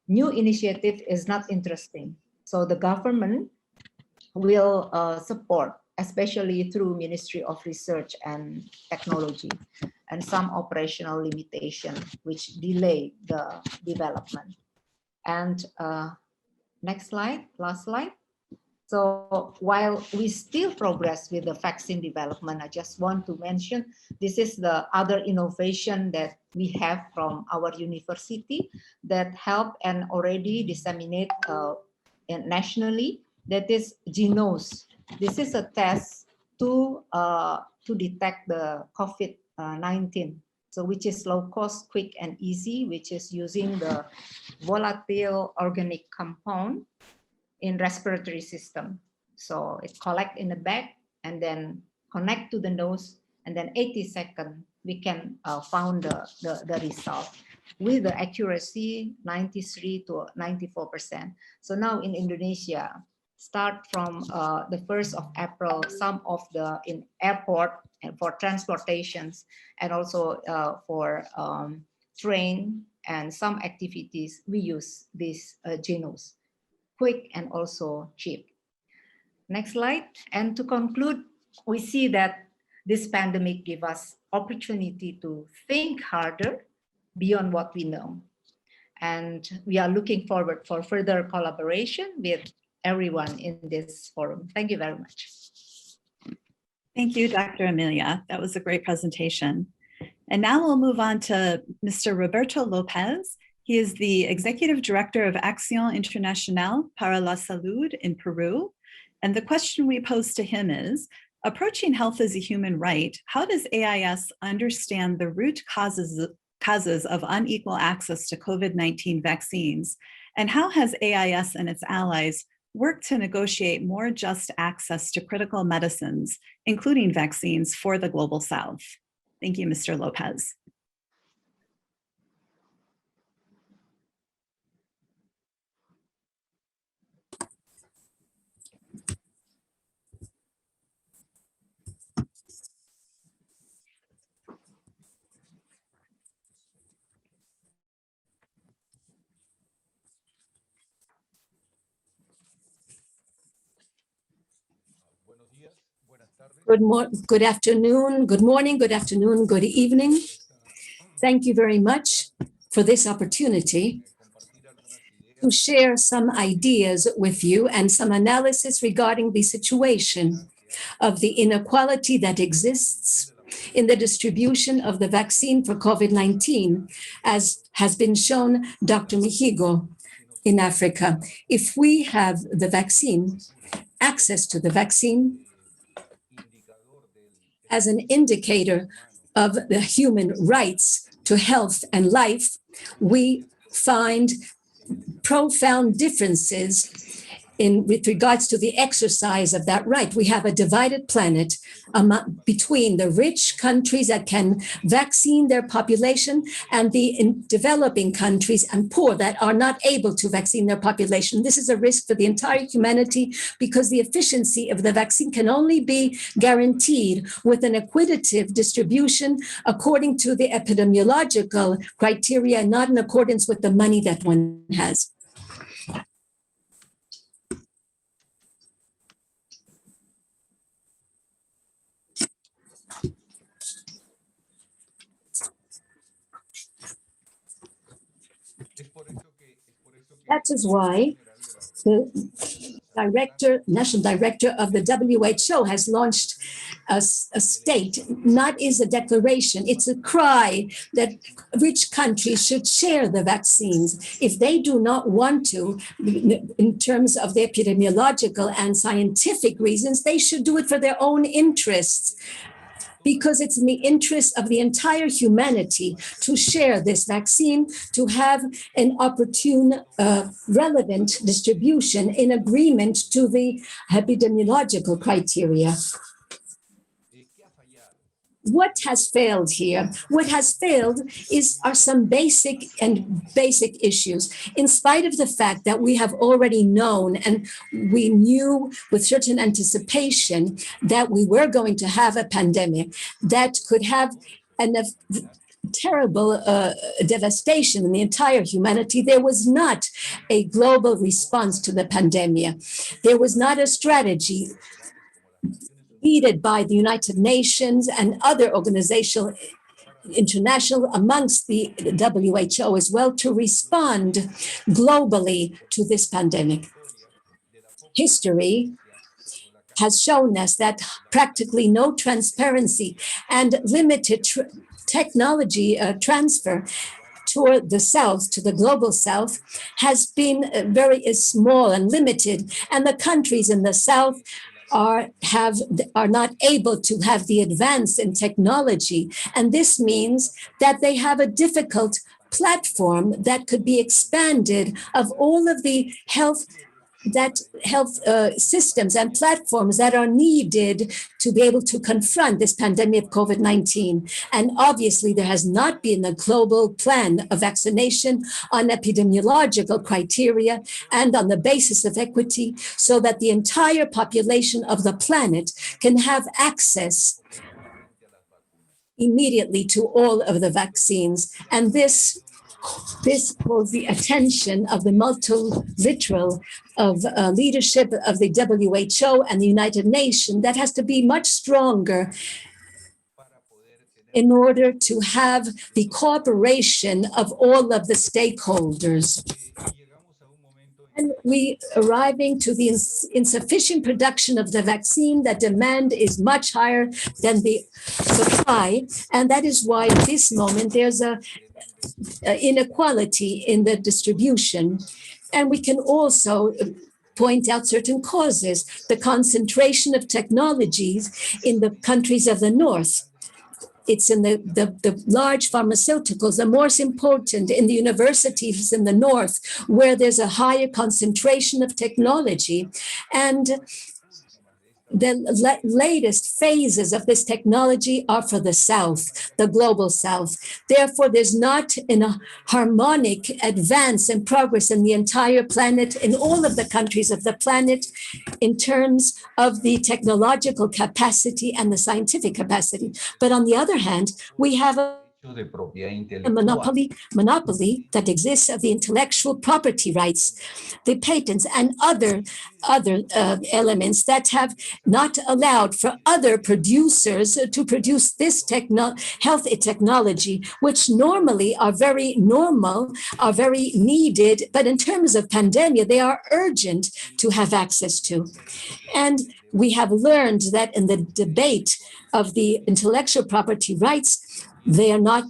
new initiative is not interesting. So the government will support, especially through Ministry of Research and Technology, and some operational limitation which delay the development. And next slide, last slide. So while we still progress with the vaccine development, I just want to mention this is the other innovation that we have from our university that help and already disseminate nationally. That is Genos. This is a test to detect the COVID-19. So which is low cost, quick and easy, which is using the volatile organic compound in respiratory system. So it collect in the back and then connect to the nose, and then 80 seconds we can found the result with the accuracy 93 to 94%. So now in Indonesia, start from the 1st of April, some of the in airport and for transportations, and also for train and some activities, we use this Genos, quick and also cheap. Next slide. And to conclude, we see that this pandemic gives us opportunity to think harder beyond what we know. And we are looking forward for further collaboration with everyone in this forum. Thank you very much. Thank you, Dr. Emilia. That was a great presentation. And now we'll move on to Mr. Roberto Lopez. He is the Executive Director of Acción Internacional para la Salud in Peru. And the question we pose to him is, approaching health as a human right, how does AIS understand the root causes of unequal access to COVID-19 vaccines? And how has AIS and its allies worked to negotiate more just access to critical medicines, including vaccines, for the Global South? Thank you, Mr. Lopez. Good afternoon, good morning, good afternoon, good evening. Thank you very much for this opportunity to share some ideas with you and some analysis regarding the situation of the inequality that exists in the distribution of the vaccine for COVID-19, as has been shown, Dr. Mihigo, in Africa. If we have the vaccine, access to the vaccine, as an indicator of the human rights to health and life, we find profound differences with regards to the exercise of that right. We have a divided planet between the rich countries that can vaccine their population and the developing countries and poor that are not able to vaccine their population. This is a risk for the entire humanity because the efficiency of the vaccine can only be guaranteed with an equitative distribution according to the epidemiological criteria, not in accordance with the money that one has. That is why the national director of the WHO has launched a state, not is a declaration, it's a cry that rich countries should share the vaccines. If they do not want to, in terms of the epidemiological and scientific reasons, they should do it for their own interests, because it's in the interest of the entire humanity to share this vaccine, to have an opportune, relevant distribution in agreement to the epidemiological criteria. What has failed here? What has failed are some basic issues. In spite of the fact that we have already known and we knew with certain anticipation that we were going to have a pandemic that could have a terrible devastation in the entire humanity, there was not a global response to the pandemic. There was not a strategy leaded by the United Nations and other organizations, international, amongst the WHO as well, to respond globally to this pandemic. History has shown us that practically no transparency and limited technology transfer toward the South, to the global South, has been very small and limited, and the countries in the South are not able to have the advance in technology. And this means that they have a difficult platform that could be expanded of all of the health systems and platforms that are needed to be able to confront this pandemic of COVID-19. And obviously, there has not been a global plan of vaccination on epidemiological criteria and on the basis of equity, so that the entire population of the planet can have access immediately to all of the vaccines. And this calls the attention of the multilateral leadership of the WHO and the United Nations that has to be much stronger in order to have the cooperation of all of the stakeholders. And we arriving to the insufficient production of the vaccine, that demand is much higher than the supply. And that is why at this moment there's a inequality in the distribution. And we can also point out certain causes. The concentration of technologies in the countries of the North. It's in the large pharmaceuticals, the most important in the universities in the North, where there's a higher concentration of technology. And the latest phases of this technology are for the South, the global South. Therefore, there's not a harmonic advance and progress in the entire planet, in all of the countries of the planet, in terms of the technological capacity and the scientific capacity. But on the other hand, we have a monopoly that exists of the intellectual property rights, the patents, and other elements that have not allowed for other producers to produce this healthy technology, which normally are very normal, are very needed, but in terms of pandemic, they are urgent to have access to. And we have learned that in the debate of the intellectual property rights, they are not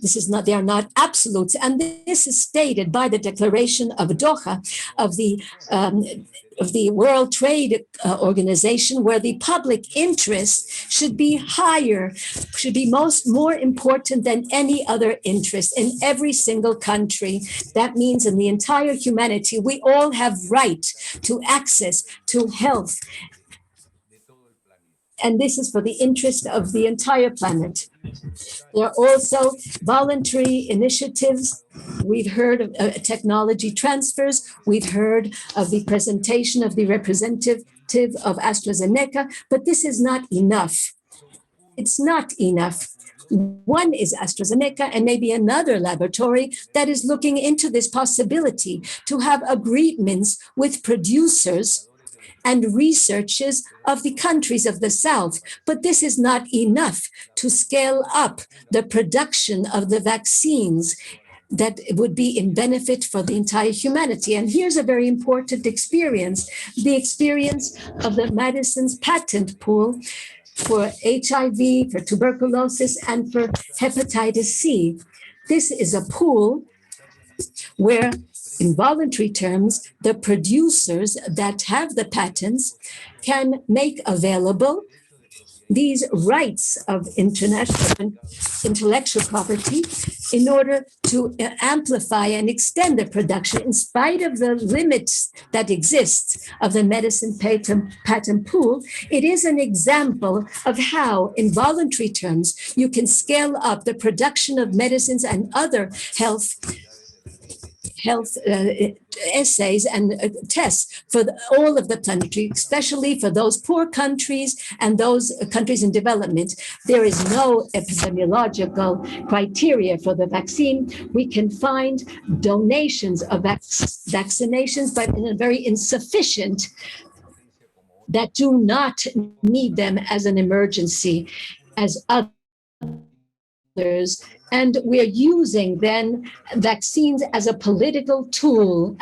absolutes. And this is stated by the Declaration of Doha of the World Trade Organization, where the public interest should be higher, should be more important than any other interest in every single country. That means in the entire humanity, we all have right to access to health. And this is for the interest of the entire planet. There are also voluntary initiatives. We've heard of technology transfers. We've heard of the presentation of the representative of AstraZeneca, but this is not enough. It's not enough. One is AstraZeneca and maybe another laboratory that is looking into this possibility to have agreements with producers and researchers of the countries of the South. But this is not enough to scale up the production of the vaccines that would be in benefit for the entire humanity. And here's a very important experience, the experience of the medicines patent pool for HIV, for tuberculosis, and for hepatitis C. This is a pool where, in voluntary terms, the producers that have the patents can make available these rights of intellectual property in order to amplify and extend the production in spite of the limits that exist of the medicine patent pool. It is an example of how, in voluntary terms, you can scale up the production of medicines and other health essays and tests for all of the country, especially for those poor countries and those countries in development. There is no epidemiological criteria for the vaccine. We can find donations of vaccinations, but in a very insufficient, that do not need them as an emergency as others. And we're using then vaccines as a political tool,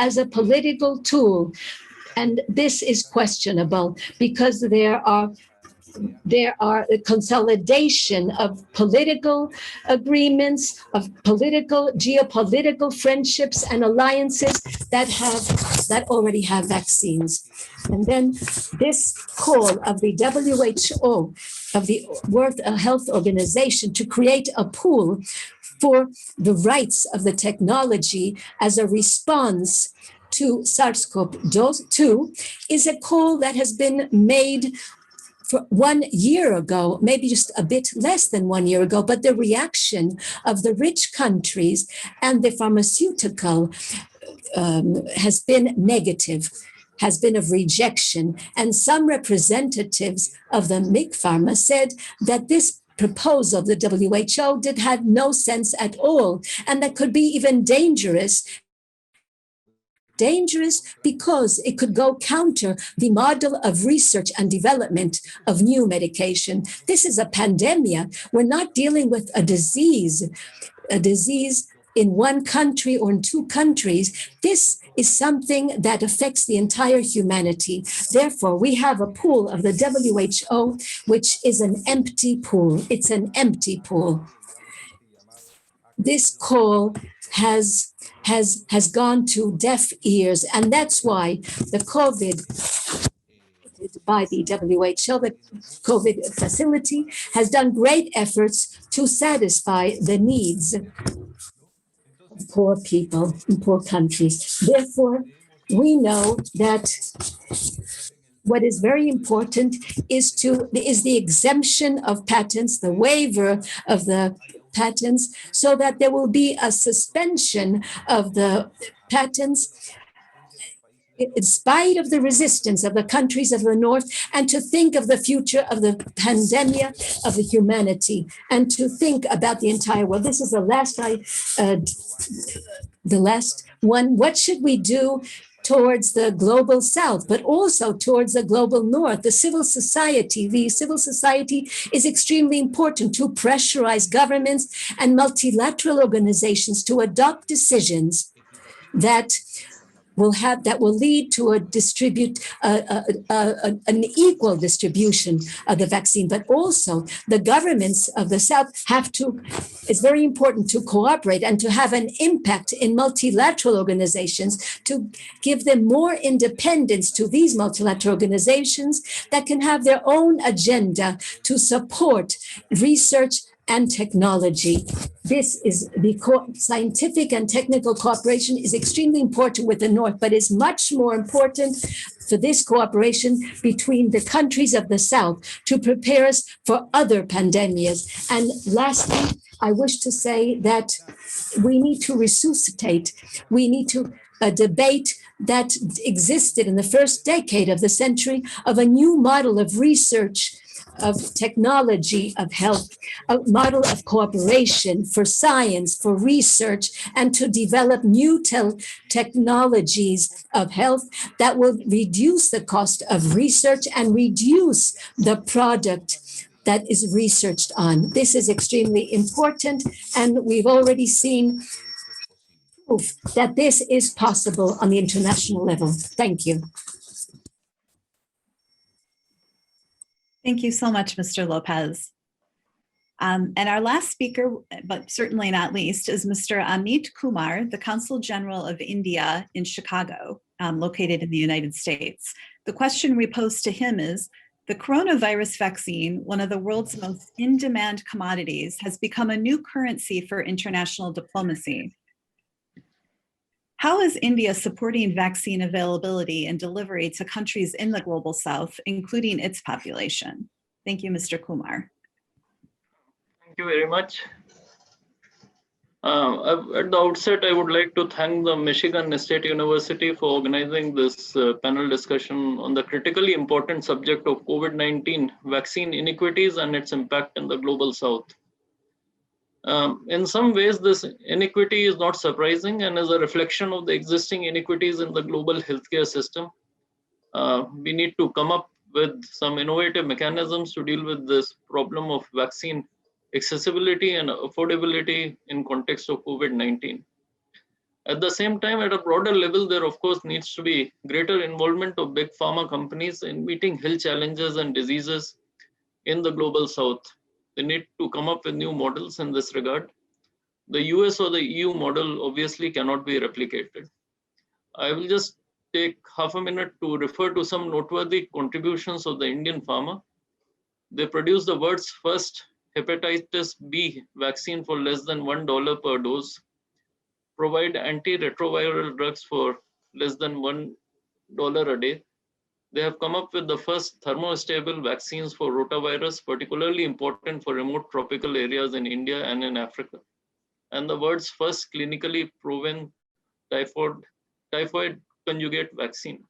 And this is questionable because there are a consolidation of political agreements, of geopolitical friendships and alliances that already have vaccines. And then this call of the WHO, of the World Health Organization, to create a pool for the rights of the technology as a response to SARS-CoV-2 is a call that has been made for 1 year ago, maybe just a bit less than 1 year ago, but the reaction of the rich countries and the pharmaceutical has been negative, has been of rejection. And some representatives of the Big Pharma said that this proposal of the WHO had no sense at all, and that could be even dangerous because it could go counter the model of research and development of new medication. This is a pandemic. We're not dealing with a disease in one country or in two countries. This is something that affects the entire humanity. Therefore, we have a pool of the WHO, which is an empty pool. It's an empty pool. This call has has gone to deaf ears. And that's why the COVID by the WHO, the COVID facility, has done great efforts to satisfy the needs of poor people in poor countries. Therefore, we know that what is very important is the exemption of patents, the waiver of the patents, so that there will be a suspension of the patents in spite of the resistance of the countries of the North, and to think of the future of the pandemic of the humanity, and to think about the entire world. This is the last one. What should we do towards the global South, but also towards the global North? The civil society is extremely important to pressurize governments and multilateral organizations to adopt decisions that will lead to an equal distribution of the vaccine. But also the governments of the South it's very important to cooperate and to have an impact in multilateral organizations, to give them more independence to these multilateral organizations that can have their own agenda to support research and technology. This is the scientific and technical cooperation is extremely important with the North, but is much more important for this cooperation between the countries of the South to prepare us for other pandemias. And lastly, I wish to say that we need to resuscitate, we need to debate that existed in the first decade of the century of a new model of research, of technology, of health, a model of cooperation for science, for research, and to develop new technologies of health that will reduce the cost of research and reduce the product that is researched on. This is extremely important, and we've already seen proof that this is possible on the international level. Thank you. Thank you so much, Mr. Lopez. And our last speaker, but certainly not least, is Mr. Amit Kumar, the Consul General of India in Chicago, located in the United States. The question we pose to him is, the coronavirus vaccine, one of the world's most in-demand commodities, has become a new currency for international diplomacy. How is India supporting vaccine availability and delivery to countries in the global South, including its population? Thank you, Mr. Kumar. Thank you very much. At the outset, I would like to thank the Michigan State University for organizing this panel discussion on the critically important subject of COVID-19 vaccine inequities and its impact in the global South. In some ways, this inequity is not surprising and is a reflection of the existing inequities in the global healthcare system. We need to come up with some innovative mechanisms to deal with this problem of vaccine accessibility and affordability in context of COVID-19. At the same time, at a broader level, there of course needs to be greater involvement of big pharma companies in meeting health challenges and diseases in the global South. They need to come up with new models in this regard. The US or the EU model obviously cannot be replicated. I will just take half a minute to refer to some noteworthy contributions of the Indian pharma. They produced the world's first hepatitis B vaccine for less than $1 per dose, provide antiretroviral drugs for less than $1 a day. They have come up with the first thermostable vaccines for rotavirus, particularly important for remote tropical areas in India and in Africa, and the world's first clinically proven typhoid conjugate vaccine.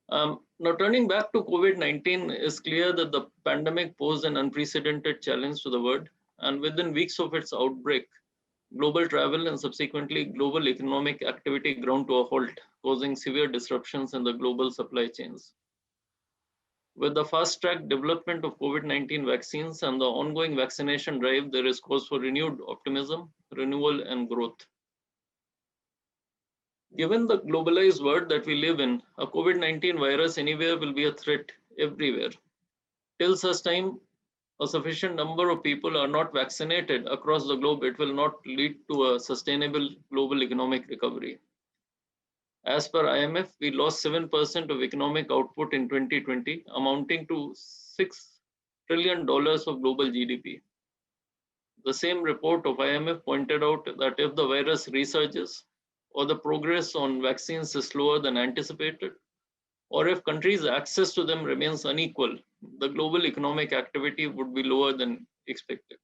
Now, turning back to COVID-19, it's clear that the pandemic posed an unprecedented challenge to the world, and within weeks of its outbreak, global travel and subsequently global economic activity ground to a halt, causing severe disruptions in the global supply chains. With the fast-track development of COVID-19 vaccines and the ongoing vaccination drive, there is cause for renewed optimism, renewal, and growth. Given the globalized world that we live in, a COVID-19 virus anywhere will be a threat everywhere. Till such time a sufficient number of people are not vaccinated across the globe, it will not lead to a sustainable global economic recovery. As per IMF, we lost 7% of economic output in 2020, amounting to $6 trillion of global GDP. The same report of IMF pointed out that if the virus resurges or the progress on vaccines is slower than anticipated, or if countries' access to them remains unequal, the global economic activity would be lower than expected.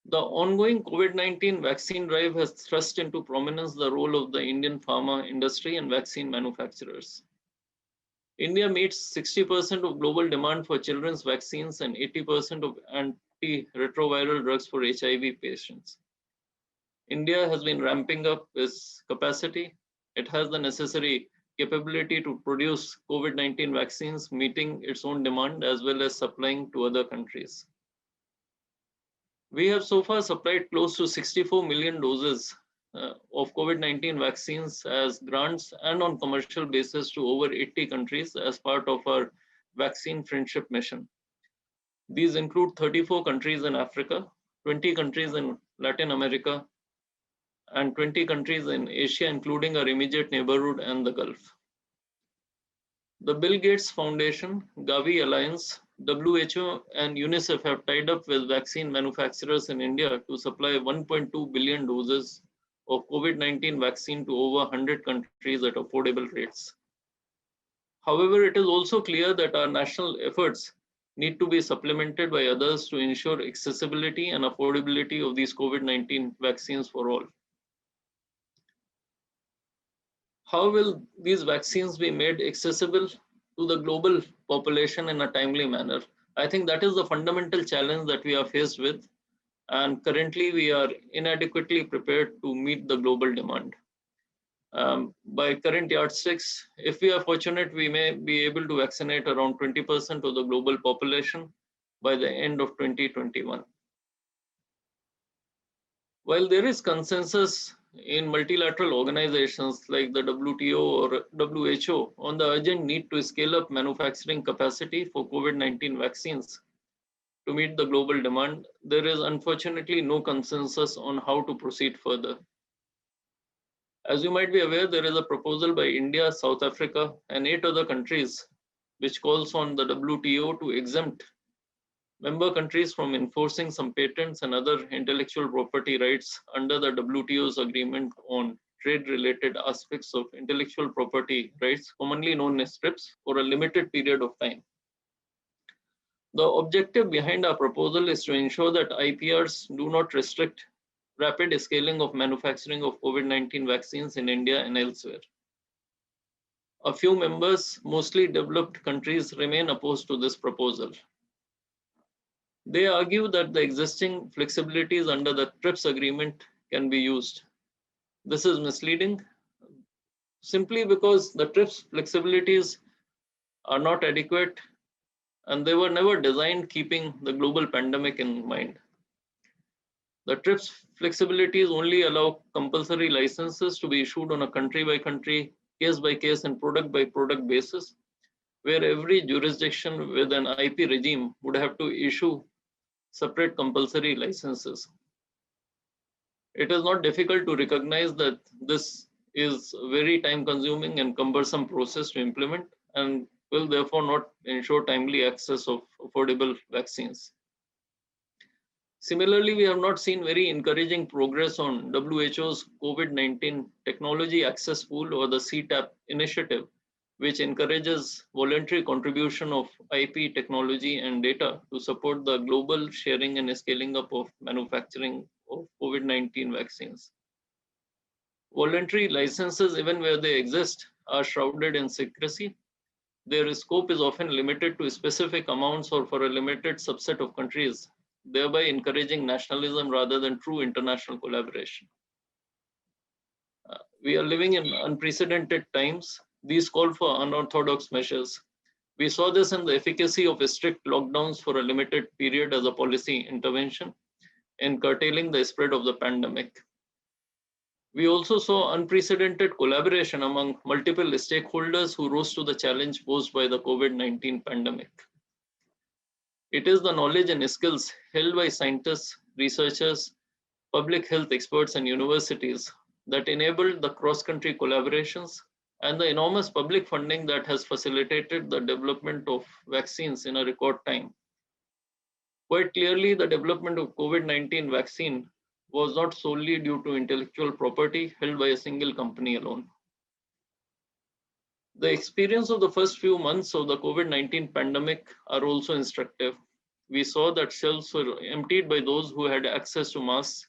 The ongoing COVID-19 vaccine drive has thrust into prominence the role of the Indian pharma industry and vaccine manufacturers. India meets 60% of global demand for children's vaccines and 80% of antiretroviral drugs for HIV patients. India has been ramping up its capacity. It has the necessary capability to produce COVID-19 vaccines, meeting its own demand as well as supplying to other countries. We have so far supplied close to 64 million doses of COVID-19 vaccines as grants and on commercial basis to over 80 countries as part of our vaccine friendship mission. These include 34 countries in Africa, 20 countries in Latin America, and 20 countries in Asia, including our immediate neighborhood and the Gulf. The Bill Gates Foundation, Gavi Alliance, WHO and UNICEF have tied up with vaccine manufacturers in India to supply 1.2 billion doses of COVID-19 vaccine to over 100 countries at affordable rates. However, it is also clear that our national efforts need to be supplemented by others to ensure accessibility and affordability of these COVID-19 vaccines for all. How will these vaccines be made accessible to the global population in a timely manner? I think that is the fundamental challenge that we are faced with. And currently we are inadequately prepared to meet the global demand. By current yardsticks, if we are fortunate, we may be able to vaccinate around 20% of the global population by the end of 2021. While there is consensus in multilateral organizations like the WTO or WHO on the urgent need to scale up manufacturing capacity for COVID-19 vaccines to meet the global demand, there is unfortunately no consensus on how to proceed further. As you might be aware, there is a proposal by India, South Africa, and 8 other countries which calls on the WTO to exempt member countries from enforcing some patents and other intellectual property rights under the WTO's agreement on trade-related aspects of intellectual property rights, commonly known as TRIPS, for a limited period of time. The objective behind our proposal is to ensure that IPRs do not restrict rapid scaling of manufacturing of COVID-19 vaccines in India and elsewhere. A few members, mostly developed countries, remain opposed to this proposal. They argue that the existing flexibilities under the TRIPS agreement can be used. This is misleading, simply because the TRIPS flexibilities are not adequate and they were never designed keeping the global pandemic in mind. The TRIPS flexibilities only allow compulsory licenses to be issued on a country-by-country, case-by-case and product-by-product basis, where every jurisdiction with an IP regime would have to issue separate compulsory licenses. It is not difficult to recognize that this is a very time-consuming and cumbersome process to implement and will therefore not ensure timely access of affordable vaccines. Similarly, we have not seen very encouraging progress on WHO's COVID-19 Technology Access Pool or the CTAP initiative, which encourages voluntary contribution of IP technology and data to support the global sharing and scaling up of manufacturing of COVID-19 vaccines. Voluntary licenses, even where they exist, are shrouded in secrecy. Their scope is often limited to specific amounts or for a limited subset of countries, thereby encouraging nationalism rather than true international collaboration. We are living in unprecedented times. These call for unorthodox measures. We saw this in the efficacy of strict lockdowns for a limited period as a policy intervention in curtailing the spread of the pandemic. We also saw unprecedented collaboration among multiple stakeholders who rose to the challenge posed by the COVID-19 pandemic. It is the knowledge and skills held by scientists, researchers, public health experts, and universities that enabled the cross-country collaborations and the enormous public funding that has facilitated the development of vaccines in a record time. Quite clearly, the development of COVID-19 vaccine was not solely due to intellectual property held by a single company alone. The experience of the first few months of the COVID-19 pandemic are also instructive. We saw that shelves were emptied by those who had access to masks,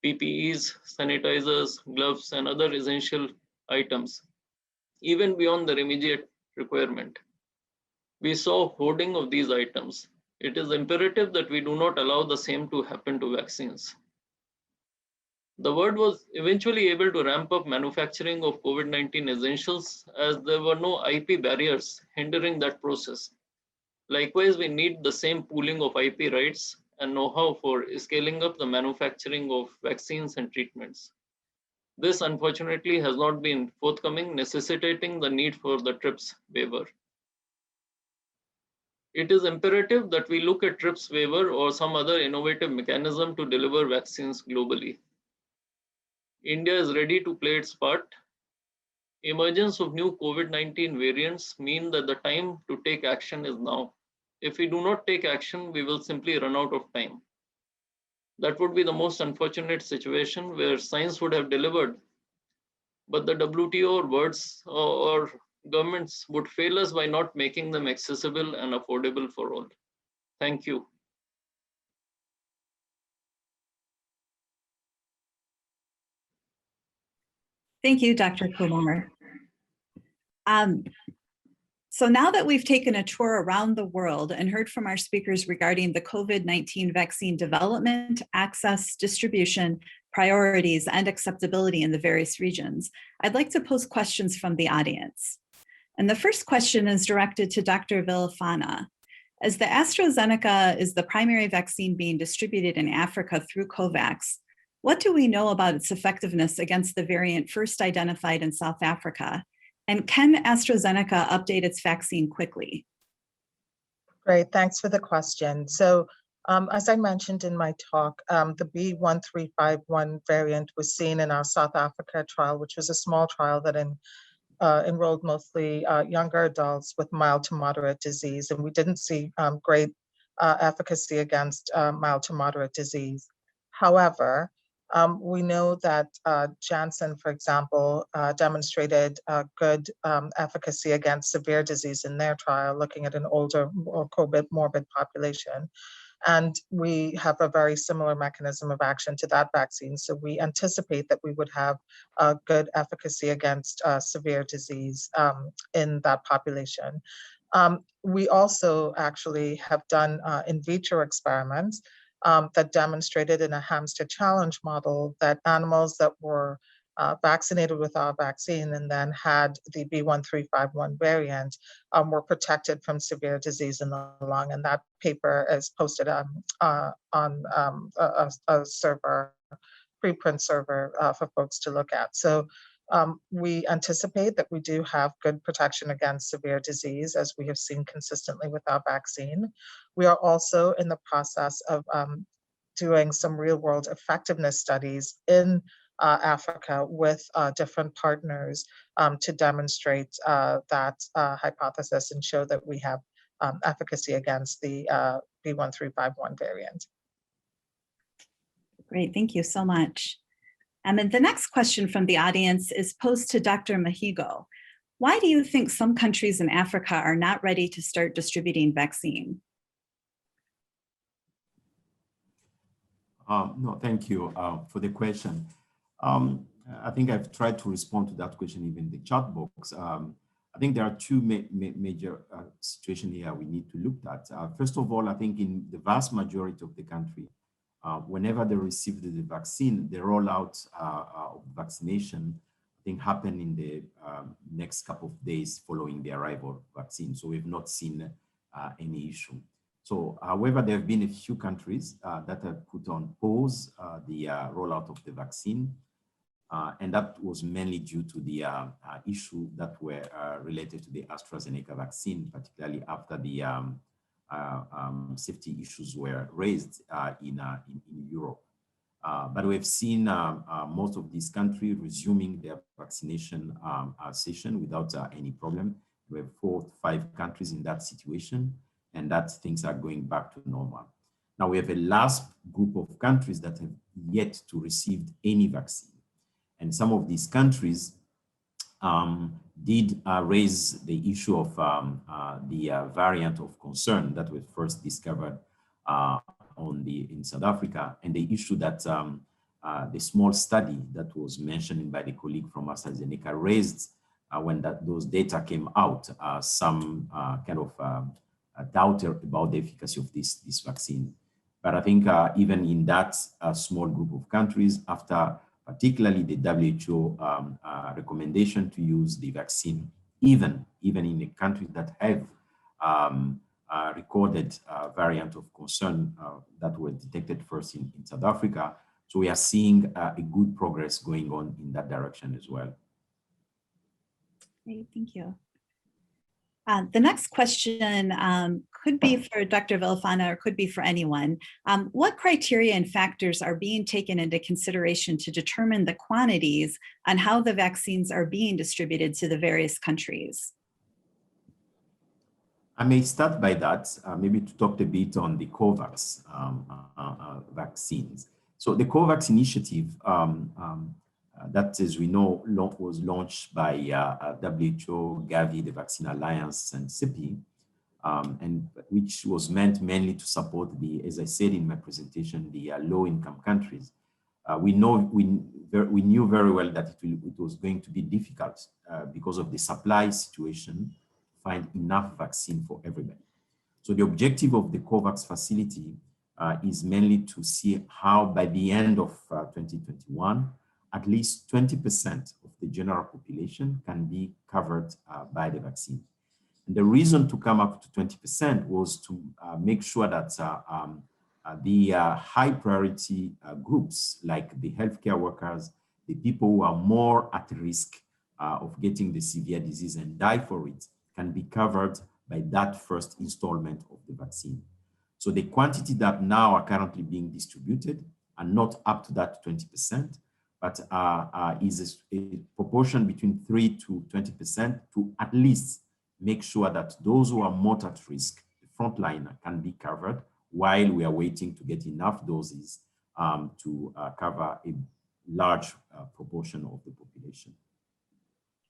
PPEs, sanitizers, gloves, and other essential items, even beyond their immediate requirement. We saw hoarding of these items. It is imperative that we do not allow the same to happen to vaccines. The world was eventually able to ramp up manufacturing of COVID-19 essentials as there were no IP barriers hindering that process. Likewise, we need the same pooling of IP rights and know-how for scaling up the manufacturing of vaccines and treatments. This, unfortunately, has not been forthcoming, necessitating the need for the TRIPS waiver. It is imperative that we look at TRIPS waiver or some other innovative mechanism to deliver vaccines globally. India is ready to play its part. Emergence of new COVID-19 variants mean that the time to take action is now. If we do not take action, we will simply run out of time. That would be the most unfortunate situation where science would have delivered, but the WTO or governments would fail us by not making them accessible and affordable for all. Thank you. Thank you, Dr. Kumar. So now that we've taken a tour around the world and heard from our speakers regarding the COVID-19 vaccine development, access, distribution, priorities, and acceptability in the various regions, I'd like to pose questions from the audience. And the first question is directed to Dr. Villafana. As the AstraZeneca is the primary vaccine being distributed in Africa through COVAX, what do we know about its effectiveness against the variant first identified in South Africa? And can AstraZeneca update its vaccine quickly? Great, thanks for the question. So as I mentioned in my talk, the B1351 variant was seen in our South Africa trial, which was a small trial that enrolled mostly younger adults with mild to moderate disease. And we didn't see great efficacy against mild to moderate disease. However, we know that Janssen, for example, demonstrated good efficacy against severe disease in their trial, looking at an older, more comorbid population. And we have a very similar mechanism of action to that vaccine. So we anticipate that we would have good efficacy against severe disease in that population. We also actually have done in vitro experiments that demonstrated in a hamster challenge model that animals that were vaccinated with our vaccine and then had the B1351 variant were protected from severe disease in the lung. And that paper is posted on a server, preprint server for folks to look at. So we anticipate that we do have good protection against severe disease, as we have seen consistently with our vaccine. We are also in the process of doing some real-world effectiveness studies in Africa with different partners to demonstrate that hypothesis and show that we have efficacy against the B1351 variant. Great, thank you so much. And then the next question from the audience is posed to Dr. Mihigo. Why do you think some countries in Africa are not ready to start distributing vaccine? No, thank you for the question. I think I've tried to respond to that question even in the chat box. I think there are two major situations here we need to look at. First of all, I think in the vast majority of the country, whenever they receive the vaccine, the rollout of vaccination, I think, happen in the next couple of days following the arrival of vaccine. So we've not seen any issue. So, however, there have been a few countries that have put on pause the rollout of the vaccine. And that was mainly due to the issue that were related to the AstraZeneca vaccine, particularly after the safety issues were raised in Europe. But we've seen most of these countries resuming their vaccination session without any problem. We have 4 to 5 countries in that situation, and that things are going back to normal. Now we have a last group of countries that have yet to receive any vaccine. And some of these countries did raise the issue of the variant of concern that was first discovered in South Africa, and the issue that the small study that was mentioned by the colleague from AstraZeneca raised when those data came out, some kind of doubt about the efficacy of this vaccine. But I think even in that small group of countries, after particularly the WHO recommendation to use the vaccine, even in the countries that have recorded variant of concern that were detected first in South Africa. So we are seeing a good progress going on in that direction as well. Great, thank you. The next question could be for Dr. Villafana or could be for anyone. What criteria and factors are being taken into consideration to determine the quantities on how the vaccines are being distributed to the various countries? I may start by that, maybe to talk a bit on the COVAX vaccines. So the COVAX initiative, that, as we know, was launched by WHO, Gavi, the Vaccine Alliance, and CEPI, and which was meant mainly to support as I said in my presentation, the low-income countries. We knew very well that it was going to be difficult because of the supply situation to find enough vaccine for everybody. So the objective of the COVAX facility is mainly to see how by the end of 2021, at least 20% of the general population can be covered by the vaccine. And the reason to come up to 20% was to make sure that the high priority groups, like the healthcare workers, the people who are more at risk of getting the severe disease and die for it, can be covered by that first installment of the vaccine. So the quantity that now are currently being distributed are not up to that 20%, but is a proportion between 3 to 20% to at least make sure that those who are more at risk, the frontliner, can be covered while we are waiting to get enough doses to cover a large proportion of the population.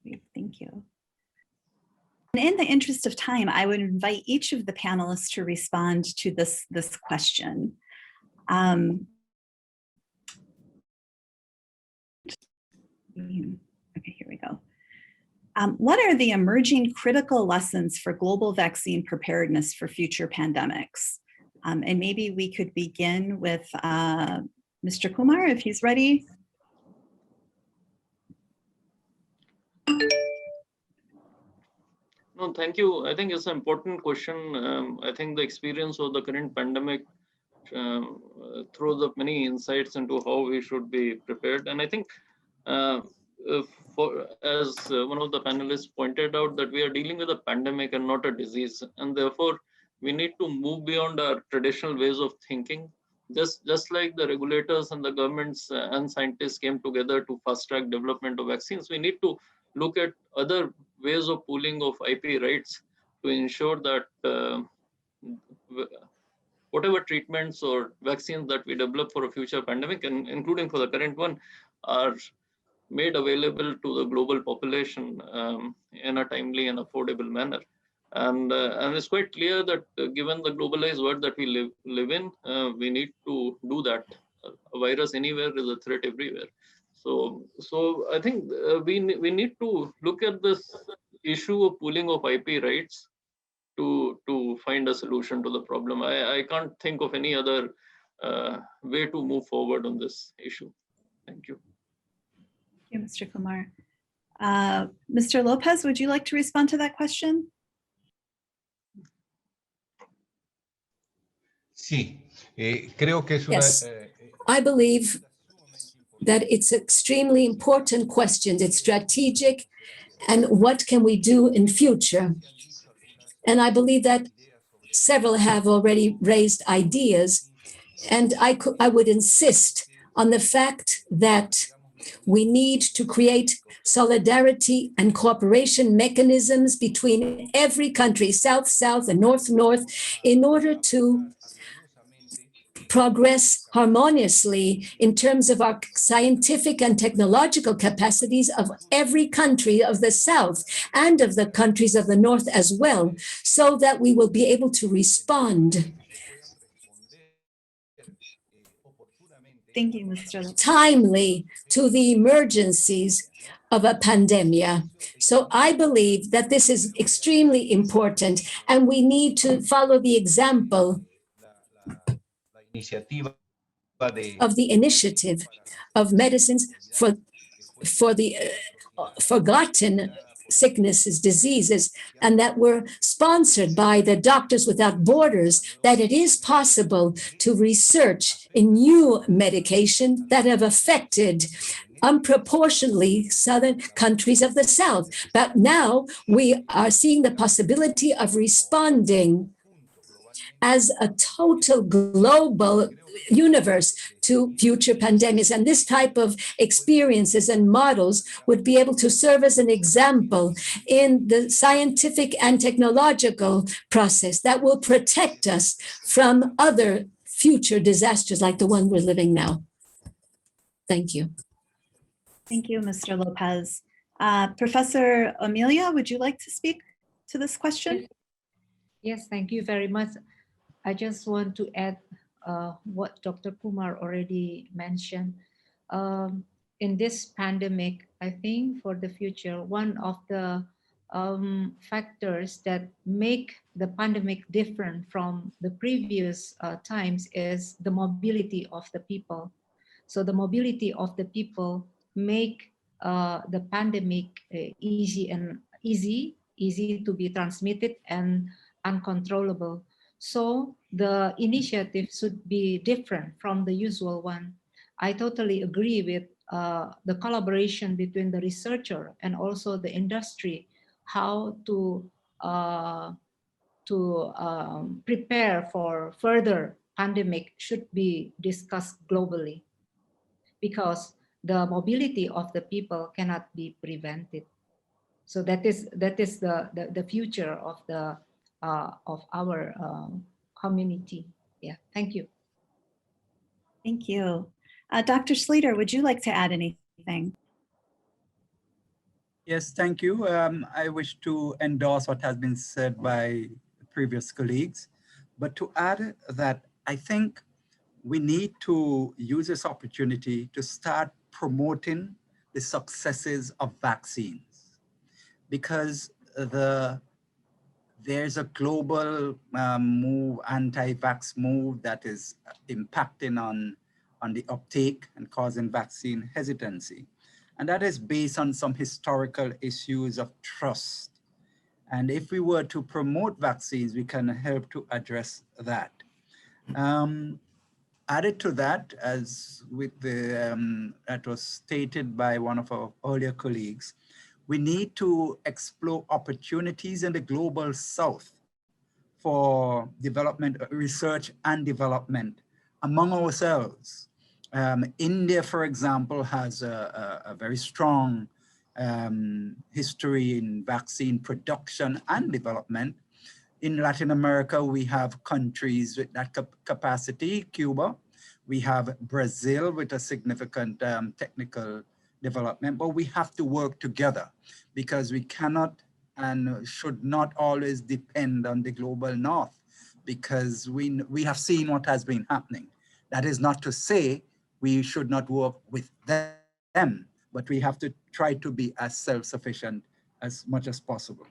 Great, thank you. And in the interest of time, I would invite each of the panelists to respond to this question. Okay, here we go. What are the emerging critical lessons for global vaccine preparedness for future pandemics? And maybe we could begin with Mr. Kumar, if he's ready. No, thank you. I think it's an important question. I think the experience of the current pandemic throws up many insights into how we should be prepared. And I think as one of the panelists pointed out, that we are dealing with a pandemic and not a disease. And therefore, we need to move beyond our traditional ways of thinking. Just like the regulators and the governments and scientists came together to fast track development of vaccines, we need to look at other ways of pooling of IP rights to ensure that whatever treatments or vaccines that we develop for a future pandemic, and including for the current one, are made available to the global population in a timely and affordable manner. And it's quite clear that given the globalized world that we live in, we need to do that. A virus anywhere is a threat everywhere. So I think we need to look at this issue of pooling of IP rights to find a solution to the problem. I can't think of any other way to move forward on this issue. Thank you. Thank you, Mr. Kumar. Mr. Lopez, would you like to respond to that question? Yes, I believe that it's an extremely important question. It's strategic, and what can we do in future? And I believe that several have already raised ideas, and I would insist on the fact that we need to create solidarity and cooperation mechanisms between every country, South-South and North-North, in order to progress harmoniously in terms of our scientific and technological capacities of every country of the South and of the countries of the North as well, so that we will be able to respond Thank you, Mr. timely to the emergencies of a pandemic. So I believe that this is extremely important, and we need to follow the example of the initiative of medicines for the forgotten sicknesses, diseases, and that were sponsored by the Doctors Without Borders, that it is possible to research in new medication that have affected unproportionately southern countries of the South. But now we are seeing the possibility of responding as a total global universe to future pandemics. And this type of experiences and models would be able to serve as an example in the scientific and technological process that will protect us from other future disasters like the one we're living now. Thank you. Thank you, Mr. Lopez. Professor Emilia, would you like to speak to this question? Yes, thank you very much. I just want to add what Dr. Kumar already mentioned. In this pandemic, I think for the future, one of the factors that make the pandemic different from the previous times is the mobility of the people. So the mobility of the people make the pandemic easy to be transmitted and uncontrollable. So the initiative should be different from the usual one. I totally agree with the collaboration between the researcher and also the industry, how to prepare for further pandemic should be discussed globally, because the mobility of the people cannot be prevented. So that is the future of the of our community. Yeah, thank you. Thank you. Dr. Slater, would you like to add anything? Yes, thank you. I wish to endorse what has been said by previous colleagues, but to add that I think we need to use this opportunity to start promoting the successes of vaccines, because there's a global move, anti-vax move, that is impacting on the uptake and causing vaccine hesitancy. And that is based on some historical issues of trust. And if we were to promote vaccines, we can help to address that. Added to that, as with the, that was stated by one of our earlier colleagues, we need to explore opportunities in the global South for development, research and development among ourselves. India, for example, has a very strong history in vaccine production and development. In Latin America, we have countries with that capacity, Cuba. We have Brazil with a significant technical development, but we have to work together, because we cannot and should not always depend on the global North, because we have seen what has been happening. That is not to say we should not work with them, but we have to try to be as self-sufficient as much as possible.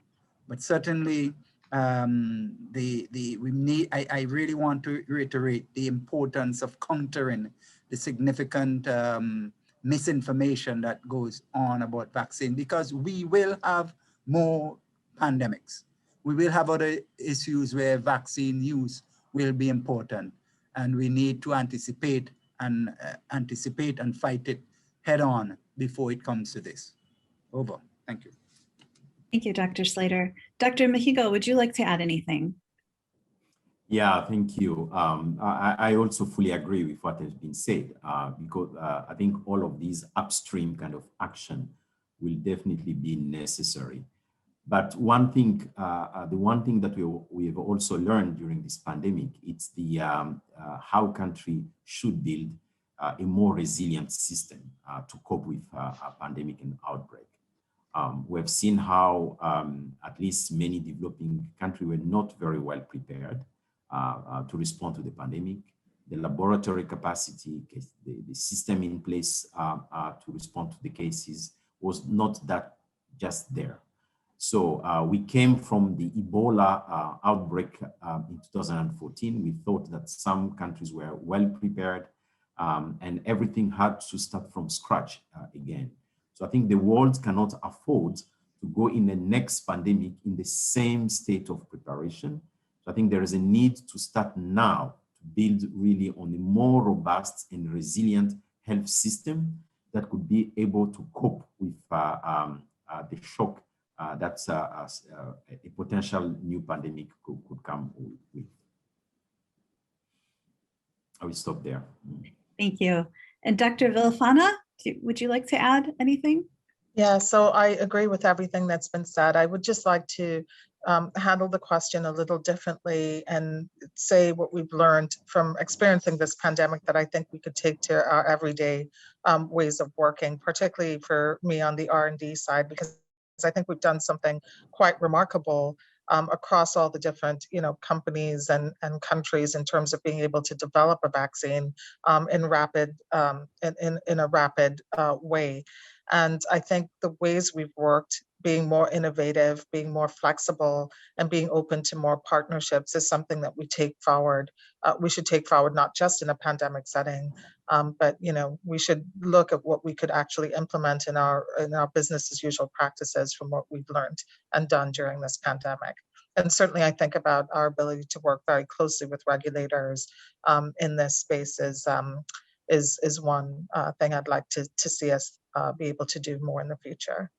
But certainly, I really want to reiterate the importance of countering the significant misinformation that goes on about vaccine, because we will have more pandemics. We will have other issues where vaccine use will be important, and we need to anticipate and fight it head on before it comes to this. Over. Thank you. Thank you, Dr. Slater. Dr. Mihigo, would you like to add anything? Yeah, thank you. I also fully agree with what has been said, because I think all of these upstream kind of action will definitely be necessary. But one thing, the one thing that we have also learned during this pandemic, it's the how country should build a more resilient system to cope with a pandemic and outbreak. We have seen how at least many developing countries were not very well prepared to respond to the pandemic. The laboratory capacity, the system in place to respond to the cases was not that just there. So we came from the Ebola outbreak in 2014. We thought that some countries were well prepared and everything had to start from scratch again. So I think the world cannot afford to go in the next pandemic in the same state of preparation. So I think there is a need to start now to build really on a more robust and resilient health system that could be able to cope with the shock that a potential new pandemic could come with. I will stop there. Thank you. And Dr. Villafana, would you like to add anything? Yeah, so I agree with everything that's been said. I would just like to handle the question a little differently and say what we've learned from experiencing this pandemic that I think we could take to our everyday ways of working, particularly for me on the R&D side, because I think we've done something quite remarkable across all the different, companies and countries in terms of being able to develop a vaccine in a rapid way. And I think the ways we've worked, being more innovative, being more flexible, and being open to more partnerships is something that we take forward. We should take forward not just in a pandemic setting, but we should look at what we could actually implement in our business as usual practices from what we've learned and done during this pandemic. And certainly, I think about our ability to work very closely with regulators in this space is one thing I'd like to see us be able to do more in the future.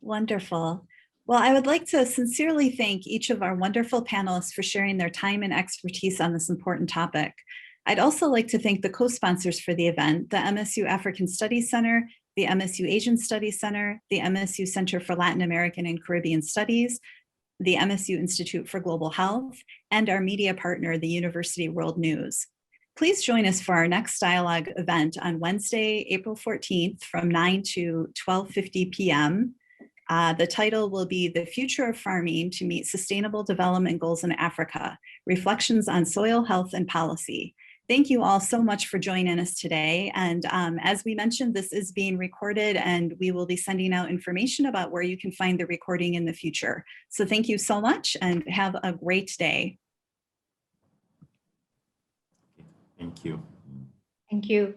Wonderful. Well, I would like to sincerely thank each of our wonderful panelists for sharing their time and expertise on this important topic. I'd also like to thank the co-sponsors for the event, the MSU African Studies Center, the MSU Asian Studies Center, the MSU Center for Latin American and Caribbean Studies, the MSU Institute for Global Health, and our media partner, the University World News. Please join us for our next dialogue event on Wednesday, April 14th from 9 to 12:50 p.m. The title will be The Future of Farming to Meet Sustainable Development Goals in Africa, Reflections on Soil Health and Policy. Thank you all so much for joining us today. And as we mentioned, this is being recorded and we will be sending out information about where you can find the recording in the future. So thank you so much and have a great day. Thank you. Thank you.